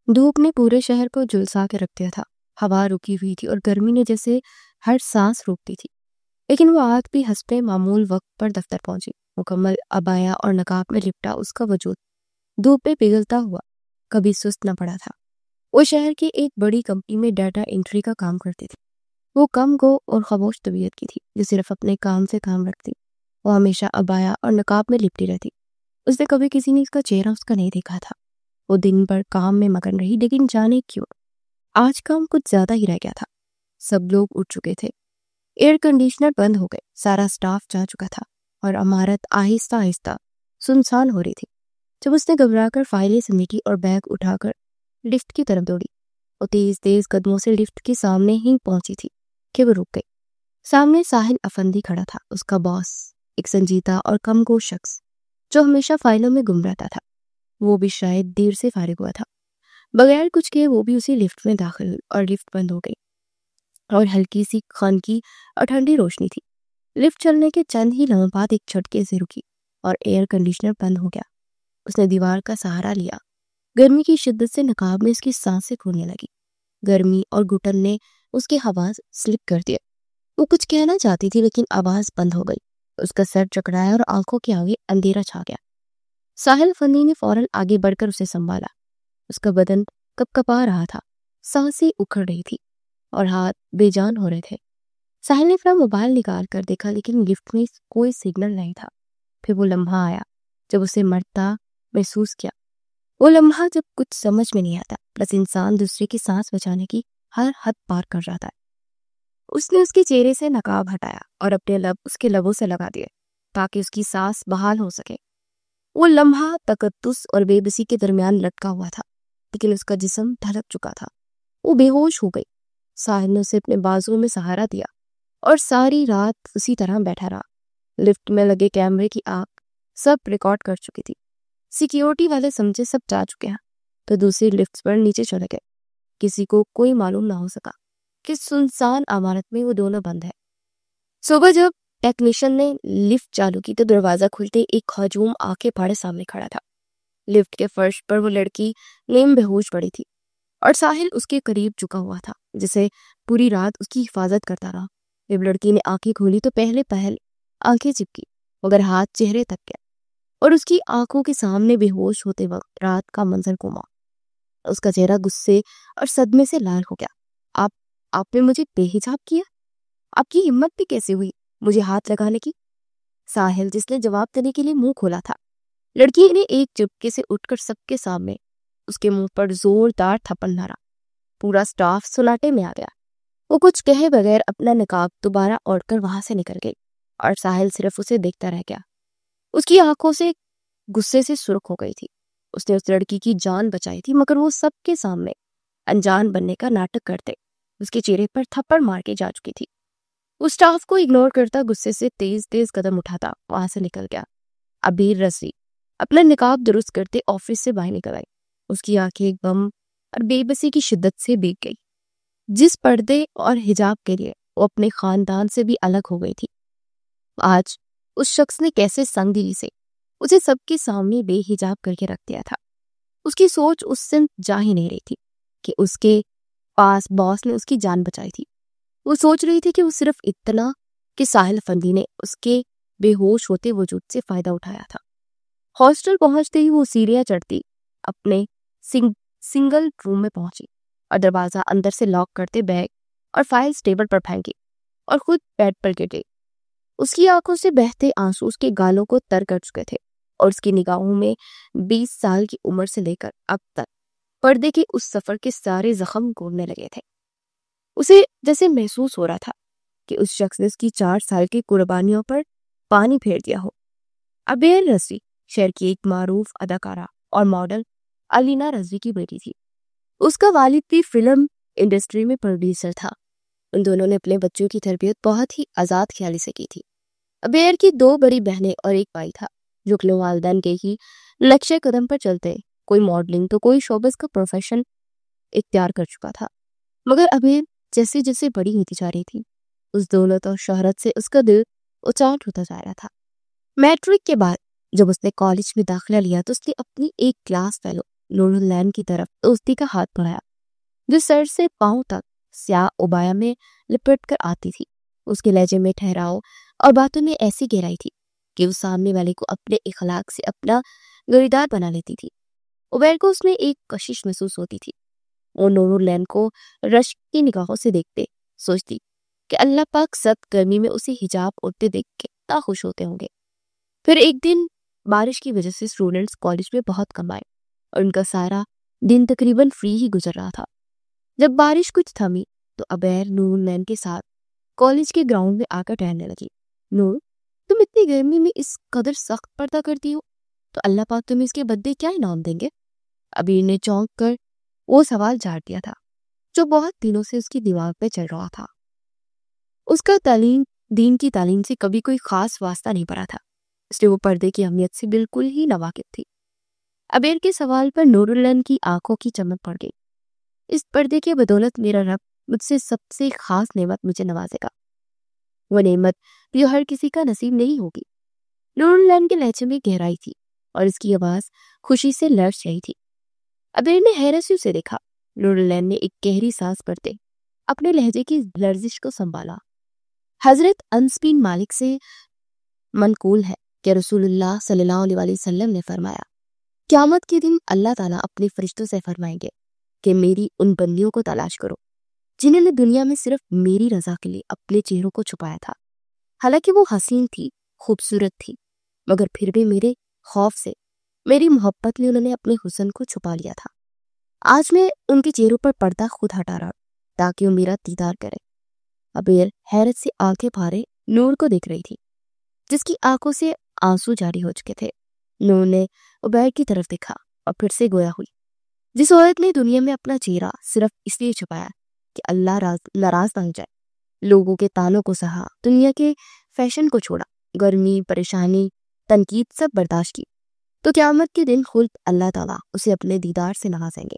دھوپ نے پورے شہر کو جھلسا کے رکھ دیا تھا۔ ہوا رکی ہوئی تھی اور گرمی نے جیسے ہر سانس روکتی تھی، لیکن وہ آج بھی حسب معمول وقت پر دفتر پہنچی، مکمل عبایا اور نقاب میں لپٹا اس کا وجود دھوپ پہ پگھلتا ہوا کبھی سست نہ پڑا تھا۔ وہ شہر کی ایک بڑی کمپنی میں ڈیٹا انٹری کا کام کرتی تھی۔ وہ کم گو اور خاموش طبیعت کی تھی جو صرف اپنے کام سے کام رکھتی۔ وہ ہمیشہ عبایا اور نقاب میں لپٹی رہتی۔ اس نے کبھی کسی نے اس کا چہرہ اس کا نہیں دیکھا تھا۔ وہ دن بھر کام میں مگن رہی، لیکن جانے کیوں آج کام کچھ زیادہ ہی رہ گیا تھا۔ سب لوگ اٹھ چکے تھے، ایئر کنڈیشنر بند ہو گئے، سارا سٹاف جا چکا تھا اور عمارت آہستہ آہستہ سنسان ہو رہی تھی۔ جب اس نے گھبرا کر فائلیں سمیٹی اور بیگ اٹھا کر لفٹ کی طرف دوڑی، وہ تیز تیز قدموں سے لفٹ کے سامنے ہی پہنچی تھی کہ وہ رک گئی۔ سامنے ساحل افندی کھڑا تھا، اس کا باس، ایک سنجیدہ اور کم گو شخص جو ہمیشہ فائلوں میں گم رہتا تھا۔ وہ بھی شاید دیر سے فارغ ہوا تھا۔ بغیر کچھ کہے وہ بھی اسی لفٹ میں داخل ہوئی اور لفٹ بند ہو گئی اور ہلکی سی خنکی اور ٹھنڈی روشنی تھی۔ لفٹ چلنے کے چند ہی لمحوں بعد ایک جھٹکے سے رکی اور ایئر کنڈیشنر بند ہو گیا۔ اس نے دیوار کا سہارا لیا۔ گرمی کی شدت سے نقاب میں اس کی سانسیں کھولنے لگی۔ گرمی اور گھٹن نے اس کی آواز سلپ کر دیا۔ وہ کچھ کہنا چاہتی تھی لیکن آواز بند ہو گئی۔ اس کا سر چکرایا اور آنکھوں کے آگے اندھیرا چھا گیا۔ ساحل فنی نے فوراً آگے بڑھ کر اسے سنبھالا۔ اس کا بدن کپ کپا رہا تھا، سانسیں اکھڑ رہی تھی اور ہاتھ بے جان ہو رہے تھے۔ ساحل نے اپنا موبائل نکال کر دیکھا لیکن لفٹ میں کوئی سگنل نہیں تھا۔ پھر وہ لمحہ آیا جب اسے مرتا محسوس کیا۔ وہ لمحہ جب کچھ سمجھ میں نہیں آتا، بس انسان دوسرے کی سانس بچانے کی ہر حد پار کر جاتا ہے۔ اس نے اس کے چہرے سے نقاب ہٹایا اور اپنے لب اس کے لبوں سے لگا دیے تاکہ اس کی سانس بحال ہو سکے۔ وہ لمحہ تکدس اور بے بسی کے درمیان لٹکا ہوا تھا، لیکن اس کا جسم ڈھلک چکا تھا۔ وہ بے ہوش ہو گئی۔ ساحل نے اسے اپنے بازو میں سہارا دیا اور ساری رات اسی طرح بیٹھا رہا۔ لفٹ میں لگے کیمرے کی آنکھ سب ریکارڈ کر چکی تھی۔ سیکیورٹی والے سمجھے سب جا چکے ہیں تو دوسری لفٹ پر نیچے چلے گئے۔ کسی کو کوئی معلوم نہ ہو سکا کہ سنسان عمارت میں وہ دونوں بند ہے۔ صبح جب ٹیکنیشین نے لفٹ چالو کی تو دروازہ کھلتے ایک ہجوم آنکھیں پھاڑے سامنے کھڑا تھا۔ لفٹ کے فرش پر وہ لڑکی نیم بہوش پڑی تھی اور ساحل اس کے قریب جھکا ہوا تھا جسے پوری رات اس کی حفاظت کرتا رہا۔ جب لڑکی نے آنکھیں کھولی تو پہل آنکھیں چپکی مگر ہاتھ چہرے تک گیا اور اس کی آنکھوں کے سامنے بے ہوش ہوتے وقت رات کا منظر گھوما۔ اس کا چہرہ غصے اور صدمے سے لال ہو گیا۔ آپ نے مجھے بے حجاب کیا؟ آپ کی ہمت بھی کیسے ہوئی مجھے ہاتھ لگانے کی؟ ساحل جس نے جواب دینے کے لیے منہ کھولا تھا، لڑکی نے ایک چپکے سے اٹھ کر سب کے سامنے اس کے منہ پر زوردار تھپڑ مارا۔ پورا سٹاف سناٹے میں آ گیا۔ وہ کچھ کہے بغیر اپنا نقاب دوبارہ اوڑھ کر وہاں سے نکل گئی اور ساحل صرف اسے دیکھتا رہ گیا۔ اس کی آنکھوں سے غصے سے سرخ ہو گئی تھی۔ اس نے اس لڑکی کی جان بچائی تھی مگر وہ سب کے سامنے انجان بننے کا ناٹک کرتے اس کے چہرے پر تھپڑ مار کے جا چکی تھی۔ وہ سٹاف کو اگنور کرتا غصے سے تیز تیز قدم اٹھاتا وہاں سے نکل گیا۔ عبیر رضوی اپنا نقاب درست کرتے آفس سے باہر نکل آئی۔ اس کی آنکھیں غم اور بے بسی کی شدت سے بھیگ گئی۔ جس پردے اور حجاب کے لیے وہ اپنے خاندان سے بھی الگ ہو گئی تھی، آج اس شخص نے کیسے سنگ دلی سے اسے سب کے سامنے بے حجاب کر کے رکھ دیا تھا۔ اس کی سوچ اس سے جا ہی نہیں رہی تھی کہ اس کے پاس باس نے اس کی جان بچائی تھی۔ وہ سوچ رہی تھی کہ وہ صرف اتنا کہ ساحل افندی نے اس کے بے ہوش ہوتے وجود سے فائدہ اٹھایا تھا۔ ہاسٹل پہنچتے ہی وہ سیڑھیاں چڑھتی اپنے سنگل روم میں پہنچی اور دروازہ اندر سے لاک کرتے بیگ اور فائلز ٹیبل پر پھینکی اور خود بیڈ پر گر گئی۔ اس کی آنکھوں سے بہتے آنسو اس کے گالوں کو تر کر چکے تھے اور اس کی نگاہوں میں 20 سال کی عمر سے لے کر اب تک پردے کے اس سفر کے سارے زخم گھومنے لگے تھے۔ اسے جیسے محسوس ہو رہا تھا کہ اس شخص نے اس کی 4 سال کی قربانیوں پر پانی پھیر دیا ہو۔ عبیر رضوی شہر کی ایک معروف اداکارہ اور ماڈل علینا رضوی کی بیٹی تھی۔ اس کا والد بھی فلم انڈسٹری میں پروڈیوسر تھا۔ ان دونوں نے اپنے بچوں کی تربیت بہت ہی آزاد خیالی سے کی تھی۔ عبیر کی 2 بڑی بہنیں اور ایک بھائی تھا جو اپنے والدین کے ہی نقشے قدم پر چلتے کوئی ماڈلنگ تو کوئی شوبز کا پروفیشن اختیار کر چکا تھا۔ مگر عبیر جیسے جیسے بڑی ہوتی جا رہی تھی اس دولت اور شہرت سے اس کا دل اچاٹ ہوتا جا رہا تھا۔ میٹرک کے بعد جب اس نے کالج میں داخلہ لیا تو اس نے اپنی ایک کلاس فیلو نور العین کی طرف دوستی کا ہاتھ بڑھایا، جو سر سے پاؤں تک سیاہ ابایا میں لپٹ کر آتی تھی۔ اس کے لہجے میں ٹھہراؤ اور باتوں میں ایسی گہرائی تھی کہ وہ سامنے والے کو اپنے اخلاق سے اپنا گریدار بنا لیتی تھی۔ عبیر کو اس میں ایک کشش محسوس ہوتی تھی۔ وہ نور العین کو رشک کی نگاہوں سے دیکھتے، سوچتی کہ اللہ پاک سخت گرمی میں اسے حجاب اوڑھتے دیکھ کے کتنا خوش ہوتے ہوں گے۔ پھر ایک دن بارش کی وجہ سے اسٹوڈنٹس کالج میں بہت کم آئے اور ان کا سارا دن تقریباً فری ہی گزر رہا تھا۔ جب بارش کچھ تھمی تو عبیر نور العین کے ساتھ کالج کے گراؤنڈ میں آ کر ٹہلنے لگی۔ نور، تم اتنی گرمی میں اس قدر سخت پردہ کرتی ہو تو اللہ پاک تمہیں اس کے بدلے کیا انعام دیں گے؟ عبیر نے چونک کر وہ سوال جھاڑ دیا تھا جو بہت دنوں سے اس کی دماغ پہ چل رہا تھا۔ اس کا دین کی تعلیم سے کبھی کوئی خاص واسطہ نہیں پڑا تھا، اس لیے وہ پردے کی اہمیت سے بالکل ہی ناواقف تھی۔ عبیر کے سوال پر نور العین کی آنکھوں کی چمک پڑ گئی۔ اس پردے کی بدولت میرا رب مجھ سے سب سے خاص نعمت مجھے نوازے گا، وہ نعمت جو ہر کسی کا نصیب نہیں ہوگی۔ نور العین کے لہجے میں گہرائی تھی اور اس کی آواز خوشی سے لرز رہی تھی۔ عبیر نے حیرت سے اسے دیکھا۔ نور العین نے ایک گہری سانس بھرتے اپنے لہجے کی لرزش کو سنبھالا۔ حضرت انس بن مالک سے منقول ہے کہ رسول اللہ صلی اللہ علیہ وآلہ وسلم نے فرمایا، قیامت کے دن اللہ تعالیٰ اپنے فرشتوں سے فرمائیں گے کہ میری ان بندیوں کو تلاش کرو جنہوں نے دنیا میں صرف میری رضا کے لیے اپنے چہروں کو چھپایا تھا، حالانکہ وہ حسین تھی، خوبصورت تھی، مگر پھر بھی میرے خوف سے، میری محبت میں انہوں نے اپنے حسن کو چھپا لیا تھا۔ آج میں ان کے چہروں پر پردہ خود ہٹا رہا تاکہ وہ میرا دیدار کرے۔ عبیر حیرت سے آنکھیں پھارے نور کو دیکھ رہی تھی جس کی آنکھوں سے آنسو جاری ہو چکے تھے۔ نور نے عبیر کی طرف دیکھا اور پھر سے گویا ہوئی، جس عورت نے دنیا میں اپنا چہرہ صرف اس لیے چھپایا کہ اللہ ناراض نہ ہو جائے، لوگوں کے تانوں کو سہا، دنیا کے فیشن کو چھوڑا، گرمی، پریشانی، تنقید سب برداشت کی، تو قیامت کے دن خود اللہ تعالیٰ اسے اپنے دیدار سے نوازیں گے۔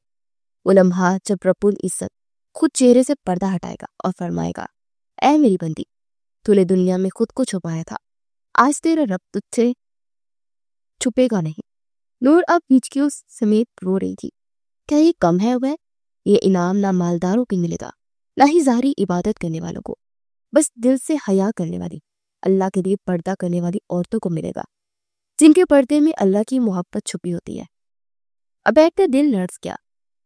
وہ لمحہ جب رب العزت خود چہرے سے پردہ ہٹائے گا اور فرمائے گا، اے میری بندی، تو نے دنیا میں خود کو چھپایا تھا، آج تیرا رب تجھ سے چھپے گا نہیں۔ نور اب ہچکیوں سمیت رو رہی تھی۔ کیا یہ کم ہے عبیر؟ یہ انعام نہ مالداروں کو ملے گا، نہ ہی ظاہری عبادت کرنے والوں کو، بس دل سے حیا کرنے والی، اللہ کے لیے پردہ کرنے والی عورتوں کو ملے گا، جن کے پردے میں اللہ کی محبت چھپی ہوتی ہے۔ عبیر کا دل لرز گیا۔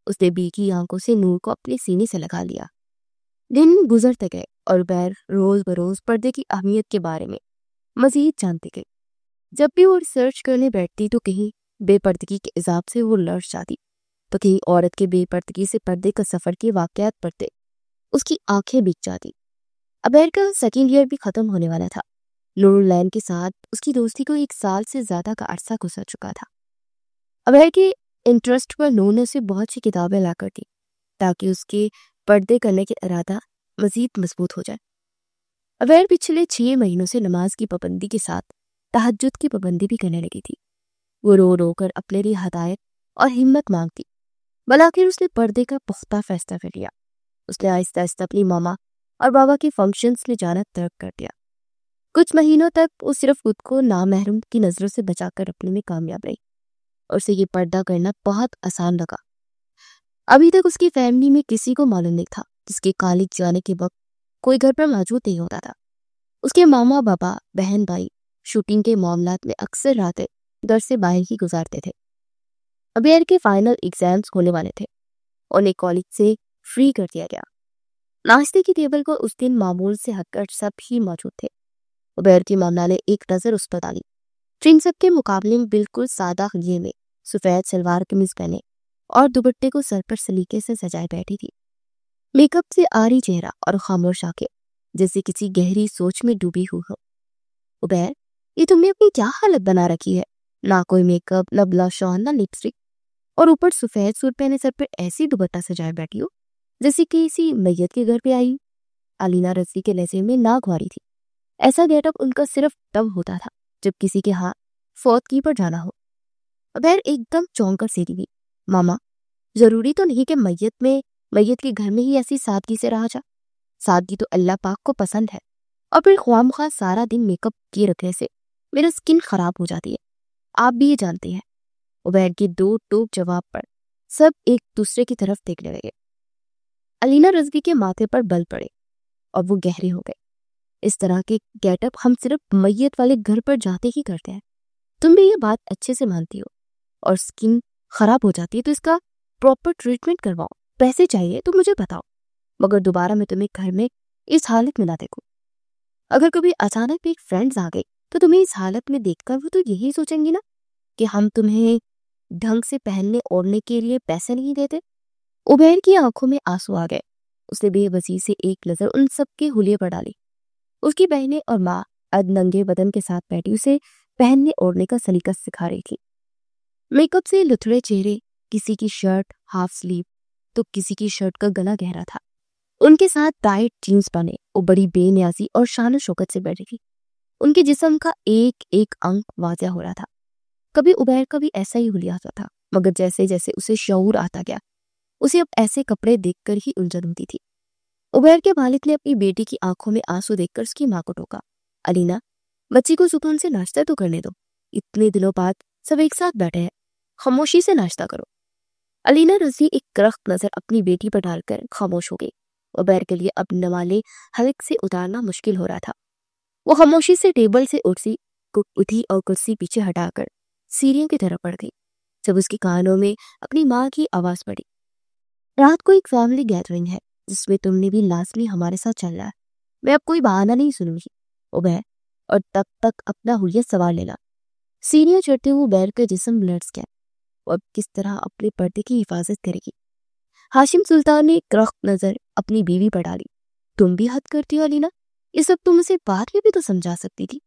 اس نے بھیگی آنکھوں سے نور کو اپنے سینے سے لگا لیا۔ دن گزرتے گئے اور عبیر روز بروز پردے کی اہمیت کے بارے میں مزید جانتے گئے۔ جب بھی وہ ریسرچ کرنے بیٹھتی تو کہیں بے پردگی کے عذاب سے وہ لرز جاتی، تو کہیں عورت کے بے پردگی سے پردے کا سفر کے واقعات پڑھتے اس کی آنکھیں بھیگ جاتی۔ عبیر کا سیکنڈ ایئر بھی ختم ہونے والا تھا۔ نور العین کے ساتھ اس کی دوستی کو 1 سال سے زیادہ کا عرصہ گزر چکا تھا۔ عبیر کے انٹرسٹ پر نور نے اسے بہت سی کتابیں لا کر دی تاکہ اس کے پردے کرنے کے ارادہ مزید مضبوط ہو جائے۔ عبیر پچھلے 6 مہینوں سے نماز کی پابندی کے ساتھ تہجد کی پابندی بھی کرنے لگی تھی۔ وہ رو رو کر اپنے لیے ہدایت اور ہمت مانگتی، بلاخر اس نے پردے کا پختہ فیصلہ کر لیا۔ اس نے آہستہ آہستہ اپنی ماما اور بابا کے فنکشنز میں جانا ترک کر دیا۔ کچھ مہینوں تک وہ صرف خود کو نامحرم کی نظروں سے بچا کر رکھنے میں کامیاب رہی اور اسے یہ پردہ کرنا بہت آسان لگا۔ ابھی تک اس کی فیملی میں کسی کو معلوم نہیں تھا جس کے کالج جانے کے وقت کوئی گھر پر موجود نہیں ہوتا تھا۔ اس کے ماما بابا، بہن بھائی شوٹنگ کے معاملات میں اکثر راتیں گھر سے باہر ہی گزارتے تھے۔ عبیر کے فائنل ایگزامز ہونے والے تھے، انہیں کالج سے فری کر دیا گیا۔ ناشتے کی ٹیبل پر اس دن معمول سے ہٹ کر سب ہی موجود تھے۔ عبیر کی ماما نے ایک نظر اس پر ڈالی جو ان سب کے مقابلے میں بالکل سادہ خلیے میں سفید شلوار قمیض پہنے اور دوپٹے کو سر پر سلیقے سے سجائے بیٹھی تھی۔ میک اپ سے آری چہرہ اور خاموش آنکھیں جیسے کسی گہری سوچ میں ڈوبی ہوئی ہو۔ عبیر، یہ تم نے اپنی کیا حالت بنا رکھی ہے؟ نہ کوئی میک اپ، نہ بلش آن، نہ لپسٹک، اور اوپر سفید سوٹ پہنے سر پر ایسی دوپٹہ سجائے بیٹھی ہو جیسے کسی میت کے گھر پہ آئی۔ علینا رضوی کے لہجے میں ناگواری تھی۔ ایسا گیٹ اپ ان کا صرف تب ہوتا تھا جب کسی کے ہاں فوتگی پر جانا ہو۔ عبیر ایک دم چونک کر سیدھی ہوئی۔ ماما، ضروری تو نہیں کہ میت کے گھر میں ہی ایسی سادگی سے رہا جا۔ سادگی تو اللہ پاک کو پسند ہے، اور پھر خواہ مخواہ سارا دن میک اپ کیے رکھنے سے میرا سکن خراب ہو جاتی ہے، آپ بھی یہ جانتے ہیں۔ عبیر کے 2 ٹوک جواب پر سب ایک دوسرے کی طرف دیکھنے لگے۔ علینا رضوی کے ماتھے پر بل پڑے اور وہ گہرے ہو گئے۔ اس طرح کے گیٹ اپ ہم صرف میت والے گھر پر جاتے ہی کرتے ہیں۔ تم بھی یہ بات اچھے سے مانتی ہو، اور سکن خراب ہو جاتی ہے تو اس کا پراپر ٹریٹمنٹ کرواؤ۔ پیسے چاہیے تو مجھے بتاؤ، مگر دوبارہ میں تمہیں گھر میں اس حالت میں نہ دیکھوں۔ اگر کبھی اچانک بھی ایک فرینڈز آ گئی تو تمہیں اس حالت میں دیکھ کر وہ تو یہی سوچیں گی نا کہ ہم تمہیں ڈھنگ سے پہننے اوڑھنے کے لیے پیسے نہیں دیتے۔ عبیر کی آنکھوں میں آنسو آ گئے۔ اس نے بے بسی سے ایک نظر ان سب کے حلیے پر ڈالی۔ اس کی بہنیں اور ماں ننگے بدن کے ساتھ بیٹھی اسے پہننے اوڑھنے کا سلیقہ سکھا رہی تھی۔ میک اپ سے لتھڑے چہرے، کسی کی شرٹ ہاف سلیو تو کسی کی شرٹ کا گلا گہرا تھا۔ ان کے ساتھ ٹائٹ جینز پہنے وہ بڑی بے نیازی اور شان و شوکت سے بیٹھی تھی۔ ان کے جسم کا ایک ایک انگ واضح ہو رہا تھا۔ کبھی عبیر کا بھی ایسا ہی حلیہ ہوتا تھا، مگر جیسے جیسے اسے شعور آتا گیا اسے اب ایسے کپڑے دیکھ کر ہی الجھن ہوتی تھی۔ عبیر کے والد نے اپنی بیٹی کی آنکھوں میں آنسو دیکھ کر اس کی ماں کو ٹوکا، علینا بچی کو سکون سے ناشتہ تو کرنے دو، اتنے دنوں بعد سب ایک ساتھ بیٹھے ہیں، خاموشی سے ناشتہ کرو۔ علینا رضوی ایک کرخت نظر اپنی بیٹی پر ڈال کر خاموش ہو گئی۔ عبیر کے لیے اب نوالے حلق سے اتارنا مشکل ہو رہا تھا۔ وہ خاموشی سے ٹیبل سے اٹھی اور کرسی پیچھے ہٹا کر سیڑھیوں کی طرف بڑھ گئی۔ جب اس کے کانوں میں اپنی ماں کی آواز پڑی، رات کو ایک فیملی گیدرنگ ہے جس میں تم نے بھی لازمی ہمارے ساتھ چلنا ہے، میں اب کوئی بہانہ نہیں سنوں گی عبیر، اور تب تک اپنا حلیہ سوار لینا۔ سیڑھیاں چڑھتے ہوئے عبیر کا جسم لرز گیا، وہ اب کس طرح اپنے پردے کی حفاظت کرے گی۔ ہاشم سلطان نے کرخت نظر اپنی بیوی پر ڈالی، تم بھی حد کرتی ہو علینا، یہ سب تم اسے بعد میں بھی تو سمجھا سکتی تھی،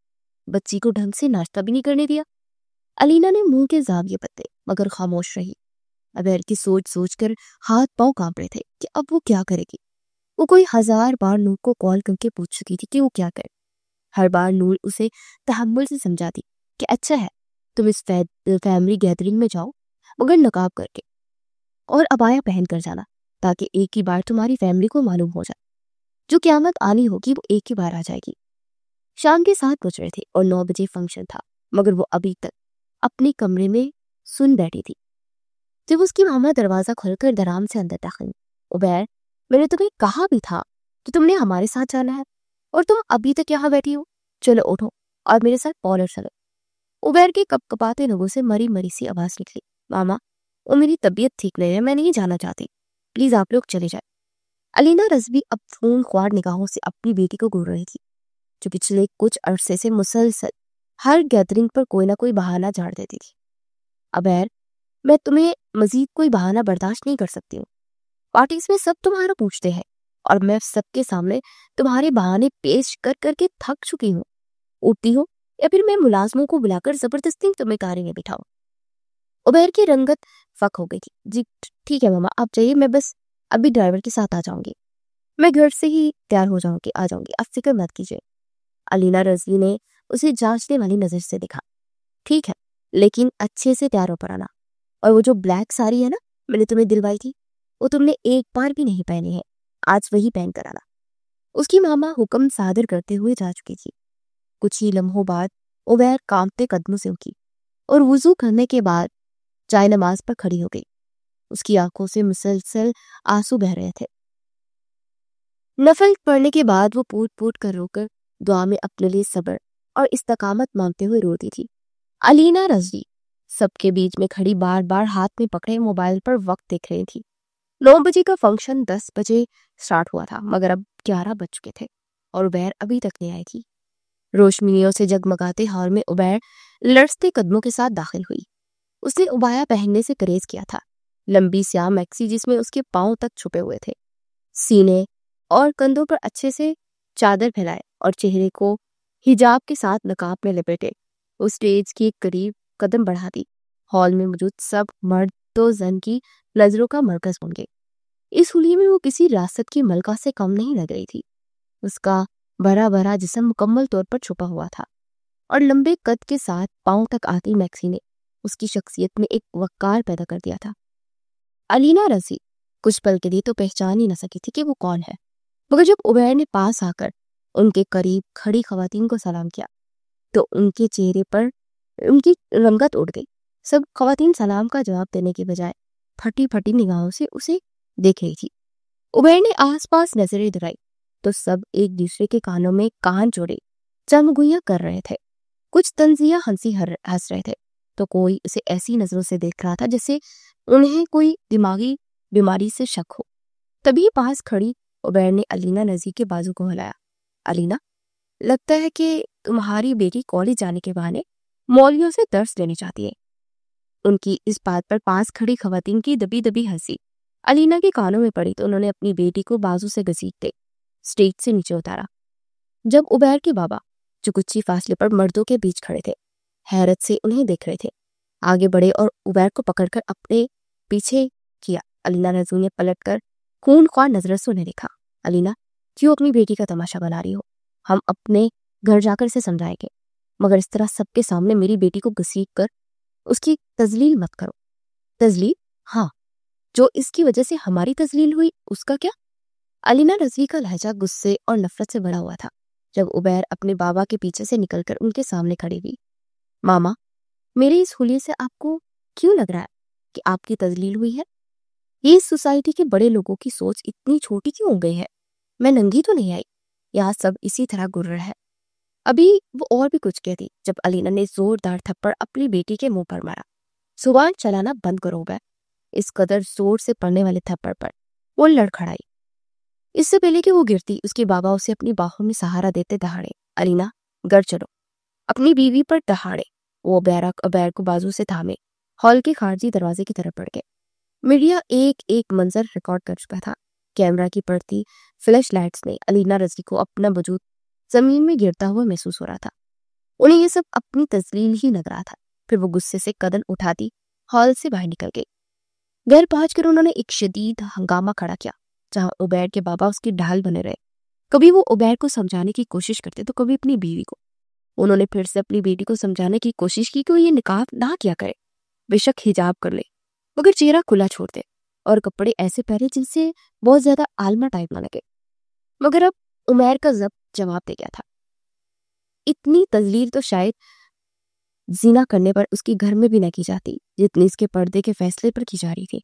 بچی کو ڈھنگ سے ناشتہ بھی نہیں کرنے دیا۔ علینا نے منہ کے زاویے پتے مگر خاموش رہی۔ عبیر کی سوچ سوچ کر ہاتھ پاؤں کانپ رہے تھے کہ اب وہ کیا کرے گی۔ وہ کوئی 1000 بار نور کو کال کر کے پوچھ چکی تھی کہ وہ کیا کرے۔ ہر بار نور اسے تحمل سے سمجھاتی کہ اچھا ہے تم اس فیملی گیدرنگ میں جاؤ مگر نقاب کر کے اور عبایا پہن کر جانا، تاکہ ایک ہی بار تمہاری فیملی کو معلوم ہو جائے، جو قیامت آنی ہوگی وہ ایک ہی بار آ جائے گی۔ شام کے 7 بج رہے تھے اور 9 بجے فنکشن تھا، مگر وہ ابھی تک اپنے کمرے میں سن بیٹھی تھی۔ جب اس کی ماما دروازہ کھول کر درام سے اندر داخل ہوئی، عبیر میں نے تمہیں کہا بھی تھا کہ تم نے ہمارے ساتھ جانا ہے اور تم ابھی تک یہاں بیٹھی ہو، چلو اٹھو اور میرے ساتھ پارلر چلو۔ عبیر کے کپ کپاتے نگوں سے مری مری سی آواز نکلی، ماما وہ میری طبیعت ٹھیک نہیں ہے، میں نہیں جانا چاہتی، پلیز آپ لوگ چلے جائیں۔ علینا رضوی اب خون خوار نگاہوں سے اپنی بیٹی کو گھور رہی تھی، جو پچھلے کچھ عرصے سے مسلسل ہر گیدرنگ پر کوئی نہ کوئی بہانہ جھاڑ دیتی تھی۔ عبیر میں تمہیں مزید کوئی بہانہ برداشت نہیں کر سکتی ہوں، پارٹیز میں سب تمہارا پوچھتے ہیں اور میں سب کے سامنے تمہارے بہانے پیش کر کر کے تھک چکی ہوں، اٹھتی ہو یا پھر میں ملازموں کو بلا کر زبردستی تمہیں کاریں میں بٹھاؤں۔ عبیر کی رنگت فک ہو گئی تھی۔ جی ٹھیک ہے ماما آپ چاہیے، میں بس ابھی ڈرائیور کے ساتھ آ جاؤں گی، میں گھر سے ہی تیار ہو جاؤں گی، آ جاؤں گی، آپ فکر مت کیجیے۔ علینا رضوی نے اسے جانچنے والی نظر سے دیکھا، ٹھیک ہے لیکن اچھے سے تیار ہو پر آنا، اور وہ جو بلیک ساری ہے نا میں نے تمہیں دلوائی تھی وہ تم نے ایک بار بھی نہیں پہنی ہے، آج وہی پہن کر آنا۔ اس کی ماما حکم صادر کرتے ہوئے جا چکی تھی۔ کچھ ہی لمحوں بعد عبیر کانپتے قدموں سے اٹھی اور وضو کرنے کے بعد چائے نماز پر کھڑی ہو گئی۔ اس کی آنکھوں سے مسلسل آنسو بہ رہے تھے۔ نفل پڑھنے کے بعد وہ پوٹ پوٹ کر رو کر دعا میں اپنے لیے صبر اور استقامت مانگتے ہوئے روتی تھی۔ علینا رضوی سب کے بیچ میں کھڑی بار بار ہاتھ میں پکڑے موبائل پر وقت دیکھ رہی تھی۔ 9 بجے کا فنکشن 10 بجے سٹارٹ ہوا تھا، مگر اب 11 بج چکے تھے اور عبیر ابھی تک نہیں آئی تھی۔ روشنیوں سے جگمگاتے ہال میں عبیر لرزتے قدموں کے ساتھ داخل ہوئی۔ اس نے عبایا پہننے سے گریز کیا تھا، لمبی سیاہ میکسی جس میں اس کے پاؤں تک چھپے ہوئے تھے، سینے اور کندھوں پر اچھے سے چادر پھیلائے اور چہرے کو حجاب کے ساتھ نقاب میں لپیٹے وہ اسٹیج کے قریب قدم بڑھا دی۔ ہال میں موجود سب مرد تو زن کی نظروں کا مرکز بن گئے۔ اس حلیے میں وہ کسی ریاست کی ملکہ سے کم نہیں لگ رہی تھی۔ اس کا بڑا بڑا جسم مکمل طور پر چھپا ہوا تھا اور لمبے قد کے ساتھ پاؤں تک آتی میکسی نے اس کی شخصیت میں ایک وقار پیدا کر دیا تھا۔ علینا رضوی کچھ پل کے لیے تو پہچان ہی نہ سکی تھی کہ وہ کون ہے، مگر جب عبیر نے پاس آ کر ان کے قریب کھڑی خواتین کو سلام کیا تو ان کے چہرے پر ان کی رنگت اڑ گئی۔ سب خواتین سلام کا جواب دینے کے بجائے پھٹی پھٹی نگاہوں سے اسے دیکھ رہی تھی۔ عبیر نے آس پاس نظریں درائی تو سب ایک دوسرے کے کانوں میں کان جوڑے چمگویاں کر رہے تھے۔ کچھ طنزیہ ہنس رہے تھے تو کوئی اسے ایسی نظروں سے دیکھ رہا تھا جیسے انہیں کوئی دماغی بیماری سے شک ہو۔ تبھی پاس کھڑی عبیر نے علینا نذیر کے بازو کو ہلایا۔ علینا، لگتا ہے کہ تمہاری بیٹی کالج جانے کے بہانے مولویوں سے درس لینے چاہتی ہے۔ ان کی اس بات پر پاس کھڑی خواتین کی دبی دبی ہنسی علینا کے کانوں میں پڑی تو انہوں نے اپنی بیٹی کو بازو سے گھسیٹتے اسٹیج سے نیچے اتارا۔ جب عبیر کے بابا جو کچھ ہی فاصلے پر مردوں کے بیچ کھڑے تھے حیرت سے انہیں دیکھ رہے تھے، آگے بڑھے اور عبیر کو پکڑ کر اپنے پیچھے کیا۔ علینا نذیر نے پلٹ کر خون خوار نظر سے انہیں دیکھا۔ علینا، کیوں اپنی بیٹی کا تماشا بنا رہی ہو؟ ہم اپنے گھر جا کر اسے سمجھائیں گے، مگر اس طرح سب کے سامنے میری بیٹی کو گھسیٹ کر اس کی تذلیل مت کرو۔ تذلیل؟ ہاں، جو اس کی وجہ سے ہماری تذلیل ہوئی اس کا کیا؟ علینا نذیر کا لہجہ غصے اور نفرت سے بھرا ہوا تھا جب عبیر اپنے بابا کے پیچھے سے نکل کر ان کے سامنے کھڑی ہوئی۔ ماما، میرے اس حلیے سے آپ کو کیوں لگ رہا ہے کہ آپ کی تذلیل ہوئی ہے؟ یہ اس سوسائٹی کے بڑے لوگوں کی سوچ اتنی چھوٹی کیوں ہو گئی ہے؟ میں ننگی تو نہیں آئی، یہاں سب اسی طرح گر رہا ہے۔ ابھی وہ اور بھی کچھ کہتی جب علینا نے زوردار تھپڑ اپنی بیٹی کے منہ پر مارا۔ زبان چلانا بند کرو عبیر۔ اس قدر زور سے پڑنے والے تھپڑ پر وہ لڑکھڑائی۔ اس سے پہلے کہ وہ گرتی اس کے بابا اسے اپنی باہوں میں سہارا دیتے دہاڑے، علینا، گھر چلو۔ اپنی بیوی پر دہاڑے وہ عبیر کو بازو سے تھامے ہال کے خارجی دروازے کی طرف بڑھ گئے۔ میڈیا ایک ایک منظر ریکارڈ کر چکا تھا۔ کیمرہ کی پڑتی فلیش لائٹس نے علینا نذیر کو اپنا وجود زمین میں گرتا ہوا محسوس ہو رہا تھا۔ انہیں یہ سب اپنی تذلیل ہی لگ رہا تھا۔ پھر وہ غصے سے قدم اٹھاتی ہال سے باہر نکل گئی۔ گھر پہنچ کر انہوں نے ایک شدید ہنگامہ کھڑا کیا جہاں عبیر کے بابا اس کی ڈھال بنے رہے۔ کبھی وہ عبیر کو سمجھانے کی کوشش کرتے تو کبھی اپنی بیوی کو۔ انہوں نے پھر سے اپنی بیٹی کو سمجھانے کی کوشش کی کہ وہ یہ نقاب نہ کیا کرے، بے شک حجاب کر لے، مگر چہرہ کھلا چھوڑ دے اور کپڑے ایسے پہنے جن سے بہت زیادہ عالمہ ٹائپ نہ لگے۔ مگر اب عمیر کا ضبط جواب دے گیا تھا۔ اتنی تذلیل تو شاید زنا کرنے پر اس کی گھر میں بھی نہ کی جاتی جتنی اس کے پردے کے فیصلے پر کی جا رہی تھی۔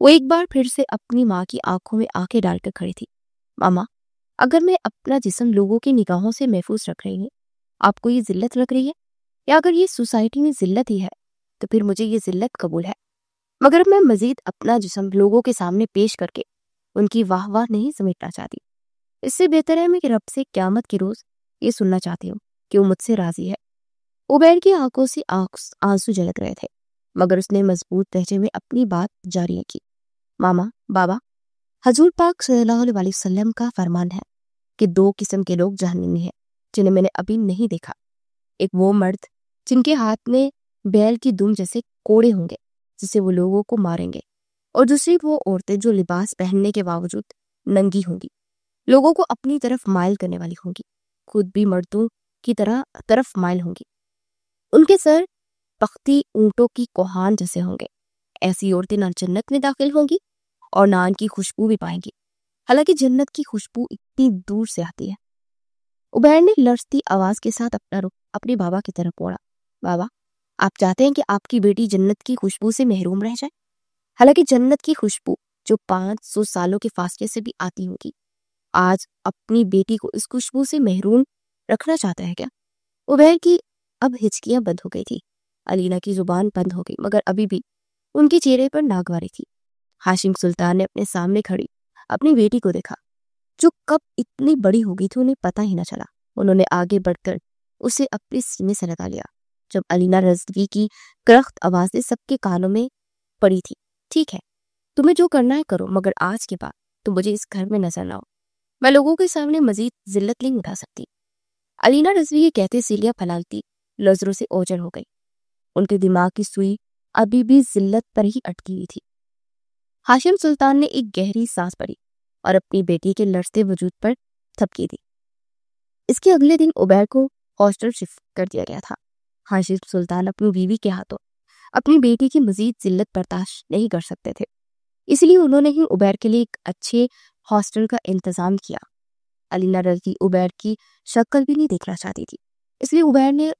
وہ ایک بار پھر سے اپنی ماں کی آنکھوں میں آنکھیں ڈال کر کھڑی تھی۔ ماما، اگر میں اپنا جسم لوگوں کی نگاہوں سے محفوظ رکھ رہی ہوں، آپ کو یہ ذلت لگ رہی ہے؟ یا اگر یہ سوسائٹی میں ذلت ہی ہے تو پھر مجھے یہ ذلت قبول ہے، مگر میں مزید اپنا جسم لوگوں کے سامنے پیش کر کے ان کی واہ واہ نہیں سمیٹنا چاہتی۔ اس سے بہتر ہے میں کہ رب سے قیامت کے روز یہ سننا چاہتی ہوں کہ وہ مجھ سے راضی ہے۔ عبیر کی آنکھوں سے آنسو جھلک رہے تھے مگر اس نے مضبوط لہجے میں اپنی بات جاری کی۔ ماما، بابا، حضور پاک صلی اللہ علیہ وسلم کا فرمان ہے کہ 2 قسم کے لوگ جہنمی ہیں جنہیں میں نے ابھی نہیں دیکھا۔ ایک وہ مرد جن کے ہاتھ میں بیل کی دم جیسے کوڑے ہوں گے جسے وہ لوگوں کو ماریں گے، اور دوسری وہ عورتیں جو لباس پہننے کے باوجود ننگی ہوں گی، لوگوں کو اپنی طرف مائل کرنے والی ہوں گی، خود بھی مردوں کی طرف مائل ہوں گی۔ ان کے سر پختی اونٹوں کی کوہان جیسے ہوں گے۔ ایسی عورتیں نہ جنت میں داخل ہوں گی اور نہ ان کی خوشبو بھی پائیں گی، حالانکہ جنت کی خوشبو اتنی دور سے آتی ہے۔ عبیر نے لرزتی آواز کے ساتھ اپنا رخ اپنے بابا کی طرف موڑا۔ بابا، آپ چاہتے ہیں کہ آپ کی بیٹی جنت کی خوشبو سے محروم رہ جائے؟ حالانکہ جنت کی خوشبو جو 500 سالوں کے فاصلے سے بھی آتی ہوگی، آج اپنی بیٹی کو اس خوشبو سے محروم رکھنا چاہتا ہے کیا؟ عبیر کی اب ہچکیاں بند ہو گئی تھی۔ علینا کی زبان بند ہو گئی مگر ابھی بھی ان کے چہرے پر ناگواری تھی۔ ہاشم سلطان نے اپنے سامنے کھڑی اپنی بیٹی کو دیکھا جو کب اتنی بڑی ہو گئی تھی انہیں پتہ ہی نہ چلا۔ انہوں نے آگے بڑھ کر اسے اپنے سینے سے لگا لیا جب علینا نذیر کی کرخت آوازیں سب کے کانوں میں پڑی تھی۔ ٹھیک ہے، تمہیں جو کرنا ہے کرو، مگر آج کے بعد تم مجھے اس گھر میں نظر نہ ہو۔ میں لوگوں کے سامنے مزید ذلت نہیں اٹھا سکتی۔ علینا نذیر یہ کہتے سیلیاں پھیلالتی نظروں سے اوجھل ہو گئی۔ ان کے دماغ کی سوئی ابھی بھی ذلت پر ہی اٹکی ہوئی تھی۔ ہاشم سلطان نے ایک گہری سانس بھری اور اپنی بیٹی کے لرزتے وجود پر تھپکی دی۔ اس کے اگلے دن عبیر کو ہاسٹل شفٹ کر دیا گیا تھا۔ ہاشم سلطان اپنی بیوی کے ہاتھوں اپنی بیٹی کی مزید ذلت برداشت نہیں کر سکتے تھے، اس لیے انہوں نے ہی عبیر کے لیے ایک اچھے ہاسٹل کا انتظام کیا۔ علینا نذیر عبیر کی شکل بھی نہیں دیکھنا چاہتی تھی، اس لیے عبیر نے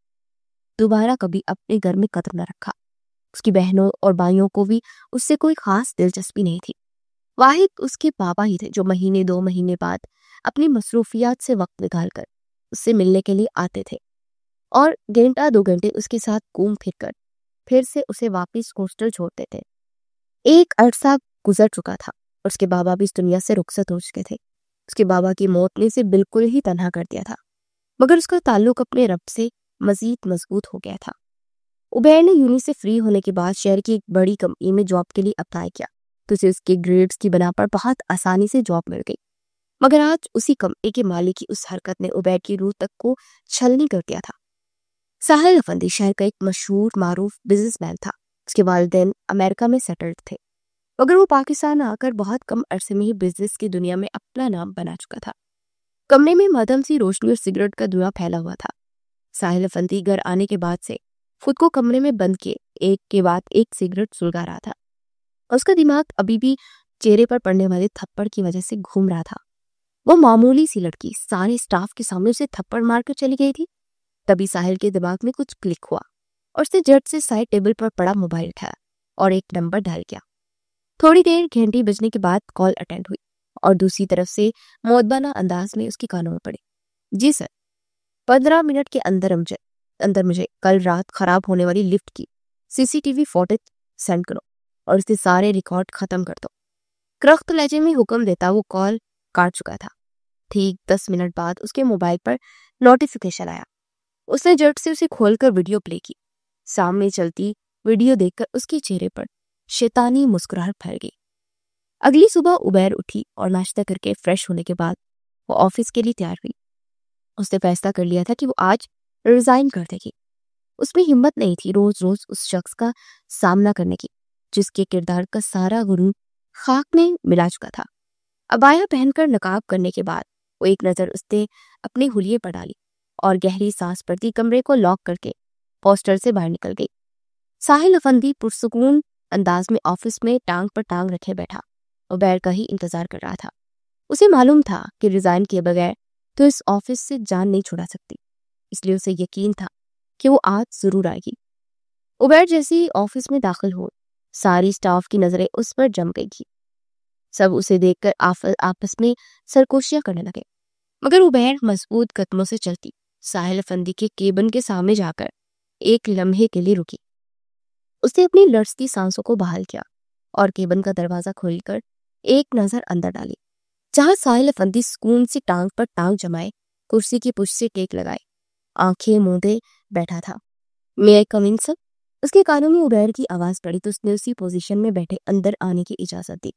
دوبارہ کبھی اپنے گھر میں قدم نہ رکھا۔ اس کی بہنوں اور بھائیوں کو بھی اس سے کوئی خاص دلچسپی نہیں تھی۔ واحد اس کے پاپا ہی تھے جو مہینے 2 مہینے بعد اپنی مصروفیات سے وقت نکال کر اس سے ملنے کے لیے آتے تھے اور گھنٹہ 2 گھنٹے اس کے ساتھ گھوم پھر کر پھر سے اسے واپس ہاسٹل چھوڑتے تھے۔ ایک عرصہ گزر چکا تھا اور اس کے بابا بھی اس دنیا سے رخصت ہو چکے تھے۔ اس کے بابا کی موت نے اسے بالکل ہی تنہا کر دیا تھا، مگر اس کا تعلق اپنے رب سے مزید مضبوط ہو گیا تھا۔ عبیر نے یونی سے فری ہونے کے بعد شہر کی ایک بڑی کمپنی میں جاب کے لیے اپلائی کیا تو اسے اس کے گریڈز کی بنا پر بہت آسانی سے جاب مل گئی، مگر آج اسی کمپنی کے مالک کی اس حرکت نے عبیر کی روح تک کو چھلنی کر دیا تھا۔ ساحل افندی شہر کا ایک مشہور معروف بزنس مین تھا۔ اس کے والدین امریکہ میں سیٹلڈ تھے، مگر وہ پاکستان آ کر بہت کم عرصے میں ہی بزنس کی دنیا میں اپنا نام بنا چکا تھا۔ کمرے میں مدھم سی روشنی اور سگریٹ کا دھواں پھیلا ہوا تھا۔ ساحل افندی گھر آنے کے بعد سے خود کو کمرے میں بند کیے ایک کے بعد ایک سگریٹ سلگا رہا تھا۔ اس کا دماغ ابھی بھی چہرے پر پڑنے والے تھپڑ کی وجہ سے گھوم رہا تھا۔ وہ معمولی سی لڑکی سارے اسٹاف کے سامنے اسے تھپڑ مار کر چلی گئی تھی۔ تبھی ساحل کے دماغ میں کچھ کلک ہوا اور اس نے جھٹ سے سائڈ ٹیبل پر پڑا موبائل اٹھایا اور ایک نمبر ڈائل کیا۔ تھوڑی دیر گھنٹی بجنے کے بعد کال اٹینڈ ہوئی اور دوسری طرف سے مؤدبانہ انداز میں اس کی کانوں میں پڑے، جی سر، 15 منٹ کے اندر مجھے کل رات خراب ہونے والی لفٹ کی CCTV فوٹیج سینڈ کرو اور اس سے سارے ریکارڈ ختم کر دو۔ کرخت لہجے میں حکم دیتا وہ کال کاٹ چکا تھا۔ ٹھیک 10 منٹ بعد اس کے موبائل پر نوٹیفیکیشن آیا۔ اس نے جھٹ سے اسے کھول کر ویڈیو پلے کی۔ سامنے چلتی ویڈیو دیکھ کر اس کے چہرے پر شیطانی مسکراہٹ پھیل گئی۔ اگلی صبح عبیر اٹھی اور ناشتہ کر کے فریش ہونے کے بعد وہ آفس کے لیے تیار ہوئی۔ اس نے فیصلہ کر لیا تھا کہ وہ آج ریزائن کر دے گی۔ اس میں ہمت نہیں تھی روز اس شخص کا سامنا کرنے کی جس کے کردار کا سارا غرور خاک میں ملا چکا تھا۔ عبایا پہن کر نقاب کرنے کے بعد وہ ایک نظر اس نے اپنے حلیے پر ڈالی اور گہری سانس پڑتی کمرے کو لاک کر کے پوسٹر سے باہر نکل گئی۔ ساحل افندی پرسکون انداز میں آفس میں ٹانگ پر ٹانگ رکھے بیٹھا عبیر کا ہی انتظار کر رہا تھا۔ اسے معلوم تھا کہ ریزائن کیے بغیر تو اس آفس سے جان نہیں چھڑا سکتی، اس لیے اسے یقین تھا کہ وہ آج ضرور آئے گی۔ عبیر جیسی آفس میں داخل ہو ساری سٹاف کی نظریں اس پر جم گئی تھی۔ سب اسے دیکھ کر آپس میں سرکوشیاں کرنے لگے، مگر عبیر مضبوط قدموں سے چلتی ساحل افندی کے کیبن کے سامنے جا کر ایک لمحے کے لیے رکی۔ اس نے اپنی لرزتی سانسوں کو بحال کیا اور کیبن کا دروازہ کھول کر ایک نظر اندر ڈالی، جہاں ساحل افندی سکون سے ٹانگ پر ٹانگ جمائے کرسی کی پشت سے ٹیک لگائے آنکھیں موندے بیٹھا تھا۔ میں آئی کم ان سر؟ اس کے کانوں میں عبیر کی آواز پڑی تو اس نے اسی پوزیشن میں بیٹھے اندر آنے کی اجازت دی۔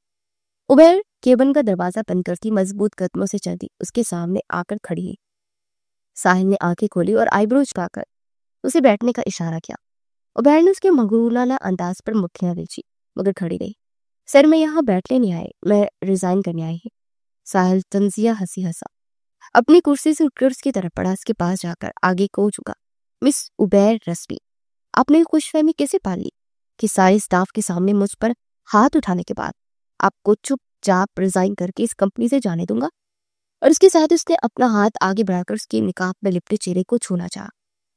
عبیر کیبن کا دروازہ بند کرتی مضبوط قدموں سے چلتی اس کے سامنے آ کر کھڑی ہوئی۔ ساحل نے آنکھیں کھولی اور آئی برو چکا کر اسے بیٹھنے کا اشارہ کیا۔ عبیر نے اس کے مغرورانہ انداز پر مٹھیاں ویچھی مگر کھڑی رہی۔ سر، میں یہاں بیٹھنے نہیں آئی، میں ریزائن کرنے آئی ہوں۔ ساحل طنزیہ ہنسی ہنسا، اپنی کرسی سے اٹھ کر اس کی طرف پڑا، اس کے پاس جا کر آگے کو جھکا۔ مس عبیر رسمی، آپ نے خوش فہمی کیسے پال لی کہ سارے اسٹاف کے سامنے مجھ پر ہاتھ اٹھانے کے بعد آپ کو چپ چاپ ریزائن کر کے اس کمپنی سے جانے دوں گا؟ اور اس کے ساتھ اس نے اپنا ہاتھ آگے بڑھا کر اس کے نقاب میں لپٹے چہرے کو چھونا چاہا،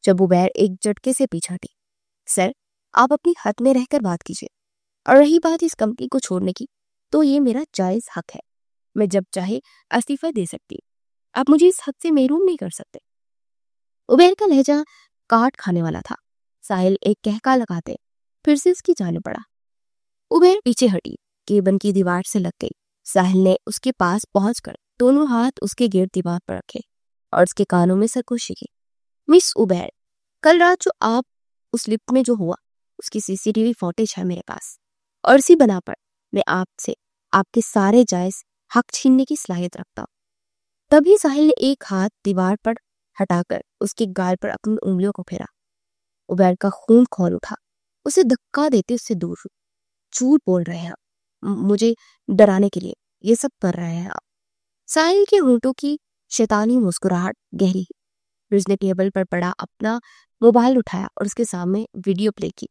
جب عبیر ایک جھٹکے سے پیچھے ہٹی۔ سر، آپ اپنی حد میں رہ کر بات کیجیے، اور رہی بات اس کمپنی کو چھوڑنے کی تو یہ میرا جائز حق ہے، میں جب چاہے استعفیٰ دے سکتی، آپ مجھے اس حق سے محروم نہیں کر سکتے۔ عبیر کا لہجہ کاٹ کھانے والا تھا۔ ساحل ایک کہکا لگاتے پھر سے اس کی جانب بڑھا۔ عبیر پیچھے ہٹی، کیبن کی دیوار سے لگ گئی۔ ساحل نے اس کے پاس پہنچ کر دونوں ہاتھ اس کے گرد دیوار پر رکھے اور اس کے کانوں میں سرکوشی کی۔ مس عبیر، کل رات جو آپ اس لفٹ میں جو ہوا اس کی CCTV فوٹیج ہے میرے پاس، اور اسی بنا پر میں آپ سے آپ کے سارے جائز حق چھیننے کی صلاحیت رکھتا ہوں۔ تبھی ساحل نے ایک ہاتھ دیوار پر ہٹا کر اس کے گال پر اپنی انگلیوں کو پھیرا۔ عبیر کا خون کھول اٹھا، اسے دھکا دیتے اس سے دور ہوئی۔ جھوٹ بول رہے ہیں آپ، مجھے ڈرانے کے لیے یہ سب کر رہے ہیں آپ۔ ساحل کے ہونٹوں کی شیطانی مسکراہٹ گہری ہوئی۔ اس نے ٹیبل پر پڑا اپنا موبائل اٹھایا اور اس کے سامنے ویڈیو پلے کی۔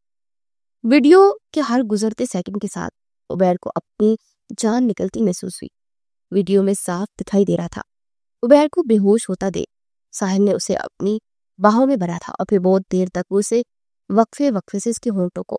ویڈیو کے ہر گزرتے سیکنڈ کے ساتھ عبیر کو اپنی جان نکلتی محسوس ہوئی۔ ویڈیو میں صاف دکھائی دے رہا تھا عبیر کو بے ہوش ہوتا دیکھ ساحل نے اسے اپنی باہوں میں بھرا تھا اور پھر بہت دیر تک وہ اسے وقفے سے اس کے ہونٹوں کو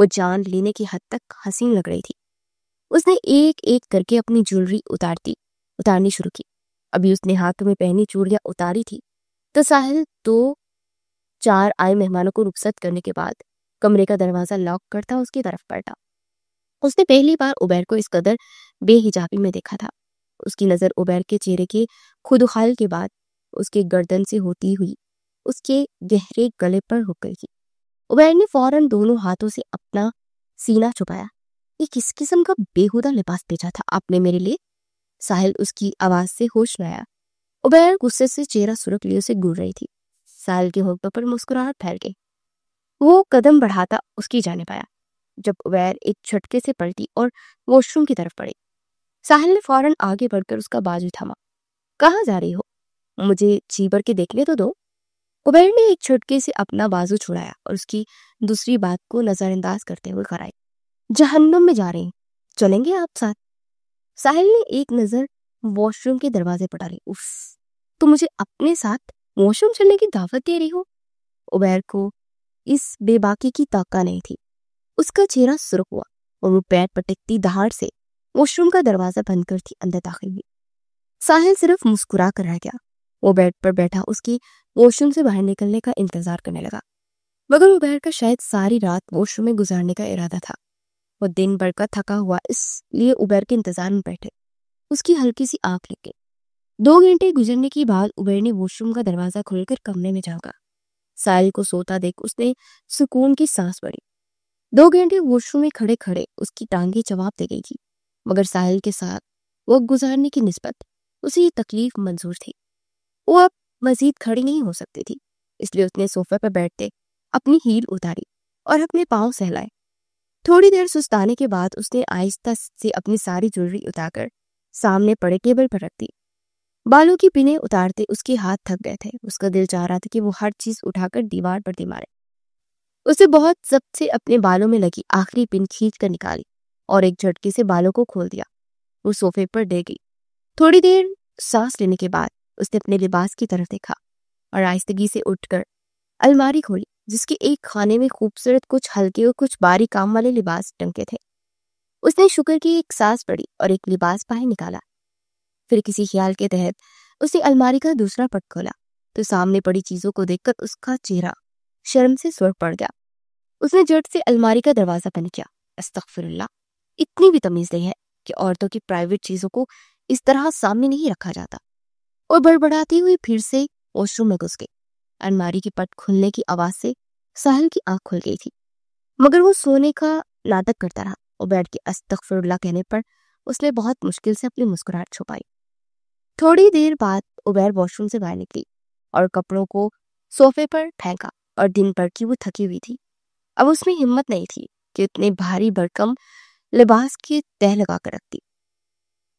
وہ جان لینے کی حد تک حسین لگ رہی تھی۔ اس نے ایک ایک کر کے اپنی جویلری اتارنی شروع کی۔ ابھی اس نے ہاتھوں میں پہنی چوڑیاں اتاری تھی تو ساحل 2-4 آئے مہمانوں کو رخصت کرنے کے بعد کمرے کا دروازہ لاک کرتا اس کی طرف پلٹا۔ اس نے پہلی بار عبیر کو اس قدر بے حجابی میں دیکھا تھا۔ اس کی نظر عبیر کے چہرے کے خدوخال کے بعد اس کے گردن سے ہوتی ہوئی اس کے گہرے گلے پر رک گئی تھی۔ عبیر نے فوراً دونوں ہاتھوں سے اپنا سینہ چھپایا۔ یہ کس قسم کا بےہودہ لباس بھیجا تھا آپ نے میرے لیے؟ ساحل اس کی آواز سے ہوش میں آیا۔ عبیر غصے سے چہرہ سرخ لیے اسے گھور رہی تھی۔ ساحل کے ہونٹوں پر مسکراہٹ پھیل گئی۔ وہ قدم بڑھاتا اس کی جانب آیا جب عبیر ایک جھٹکے سے پلٹی اور واش روم کی طرف پڑی۔ ساحل نے فوراً آگے بڑھ کر اس کا بازو تھاما۔ کہاں جا رہی ہو؟ مجھے جی بھر کے دیکھنے تو دو۔ عبیر نے ایک جھٹکے سے اپنا بازو چھڑایا اور اس کی دوسری بات کو نظر انداز کرتے ہوئے کرائی۔ جہنم میں جا رہے ہیں، چلیں گے آپ ساتھ؟ ساحل نے ایک نظر واش روم کے دروازے پر ڈالی۔ اف، تو مجھے اپنے ساتھ واش روم چلنے کی دعوت دے رہی ہو؟ عبیر کو اس بے باکی کی توقع نہیں تھی۔ اس کا چہرہ سرخ ہوا اور وہ پیر پٹکتی دہاڑ سے واش روم کا دروازہ بند کرتی اندر داخل ہوئی۔ ساحل صرف مسکرا کر رہ گیا۔ وہ بیڈ پر بیٹھا اس کی واش روم سے باہر نکلنے کا انتظار کرنے لگا، مگر عبیر کا شاید ساری رات واش روم میں گزارنے کا ارادہ تھا۔ وہ دن بھر کا تھکا ہوا اس لیے عبیر کے انتظار میں بیٹھے۔ اس کی ہلکی سی آنکھ لگ گئی۔ 2 گھنٹے گزرنے کے بعد عبیر نے واش روم کا دروازہ کھول کر کمرے میں جھانکا۔ ساحل کو سوتا دیکھ اس نے سکون کی سانس بھری۔ 2 گھنٹے واش روم میں کھڑے کھڑے اس کی ٹانگیں جواب دے گئی تھی، مگر ساحل کے ساتھ وقت گزارنے کی نسبت اسے یہ تکلیف منظور تھی۔ وہ اب مزید کھڑی نہیں ہو سکتی تھی، اس لیے اس نے صوفے پر بیٹھتے اپنی ہیل اتاری اور اپنے پاؤں سہلائے۔ تھوڑی دیر سستانے کے بعد اس نے آہستہ سے اپنی ساری جویلری اتار کر سامنے پڑے ٹیبل پر رکھ دی۔ بالوں کی پنیں اتارتے اس کے ہاتھ تھک گئے تھے۔ اس کا دل چاہ رہا تھا کہ وہ ہر چیز اٹھا کر دیوار پر دے مارے۔ اسے بہت ضبط سے اپنے بالوں میں لگی آخری پن کھینچ کر نکالی اور ایک جھٹکے سے بالوں کو کھول دیا۔ وہ صوفے پر ڈے گئی۔ تھوڑی دیر سانس لینے کے بعد اس نے اپنے لباس کی طرف دیکھا اور آہستگی سے اٹھ کر الماری کھولی جس کے ایک خانے میں خوبصورت کچھ ہلکے اور کچھ باریک کام والے لباس ٹنگے تھے۔ اس نے شکر کی ایک سانس پڑی اور ایک لباس باہر نکالا۔ پھر کسی خیال کے تحت اس نے الماری کا دوسرا پٹ کھولا تو سامنے پڑی چیزوں کو دیکھ کر اس کا چہرہ شرم سے سرخ پڑ گیا۔ اس نے جھٹ سے الماری کا دروازہ بند کیا۔ استغفر اللہ، اتنی بھی تمیز نہیں ہے کہ عورتوں کی پرائیویٹ چیزوں کو اس طرح سامنے نہیں رکھا جاتا، اور بڑبڑاتی ہوئی پھر سے واش روم میں گھس گئی۔ الماری کی پٹ کھلنے کی آواز سے ساحل کی آنکھ کھل گئی تھی، مگر وہ سونے کا ناٹک کرتا رہا اور بیٹھ کے استغفر اللہ کہنے پر اس نے بہت مشکل سے اپنی مسکراہٹ چھپائی۔ تھوڑی دیر بعد عبیر واش روم سے باہر نکلی اور کپڑوں کو صوفے پر پھینکا، اور دن بھر کی وہ تھکی ہوئی تھی۔ اب اس میں ہمت نہیں تھی کہ اتنے بھاری بھرکم لباس کی تہہ لگا کر رکھتی۔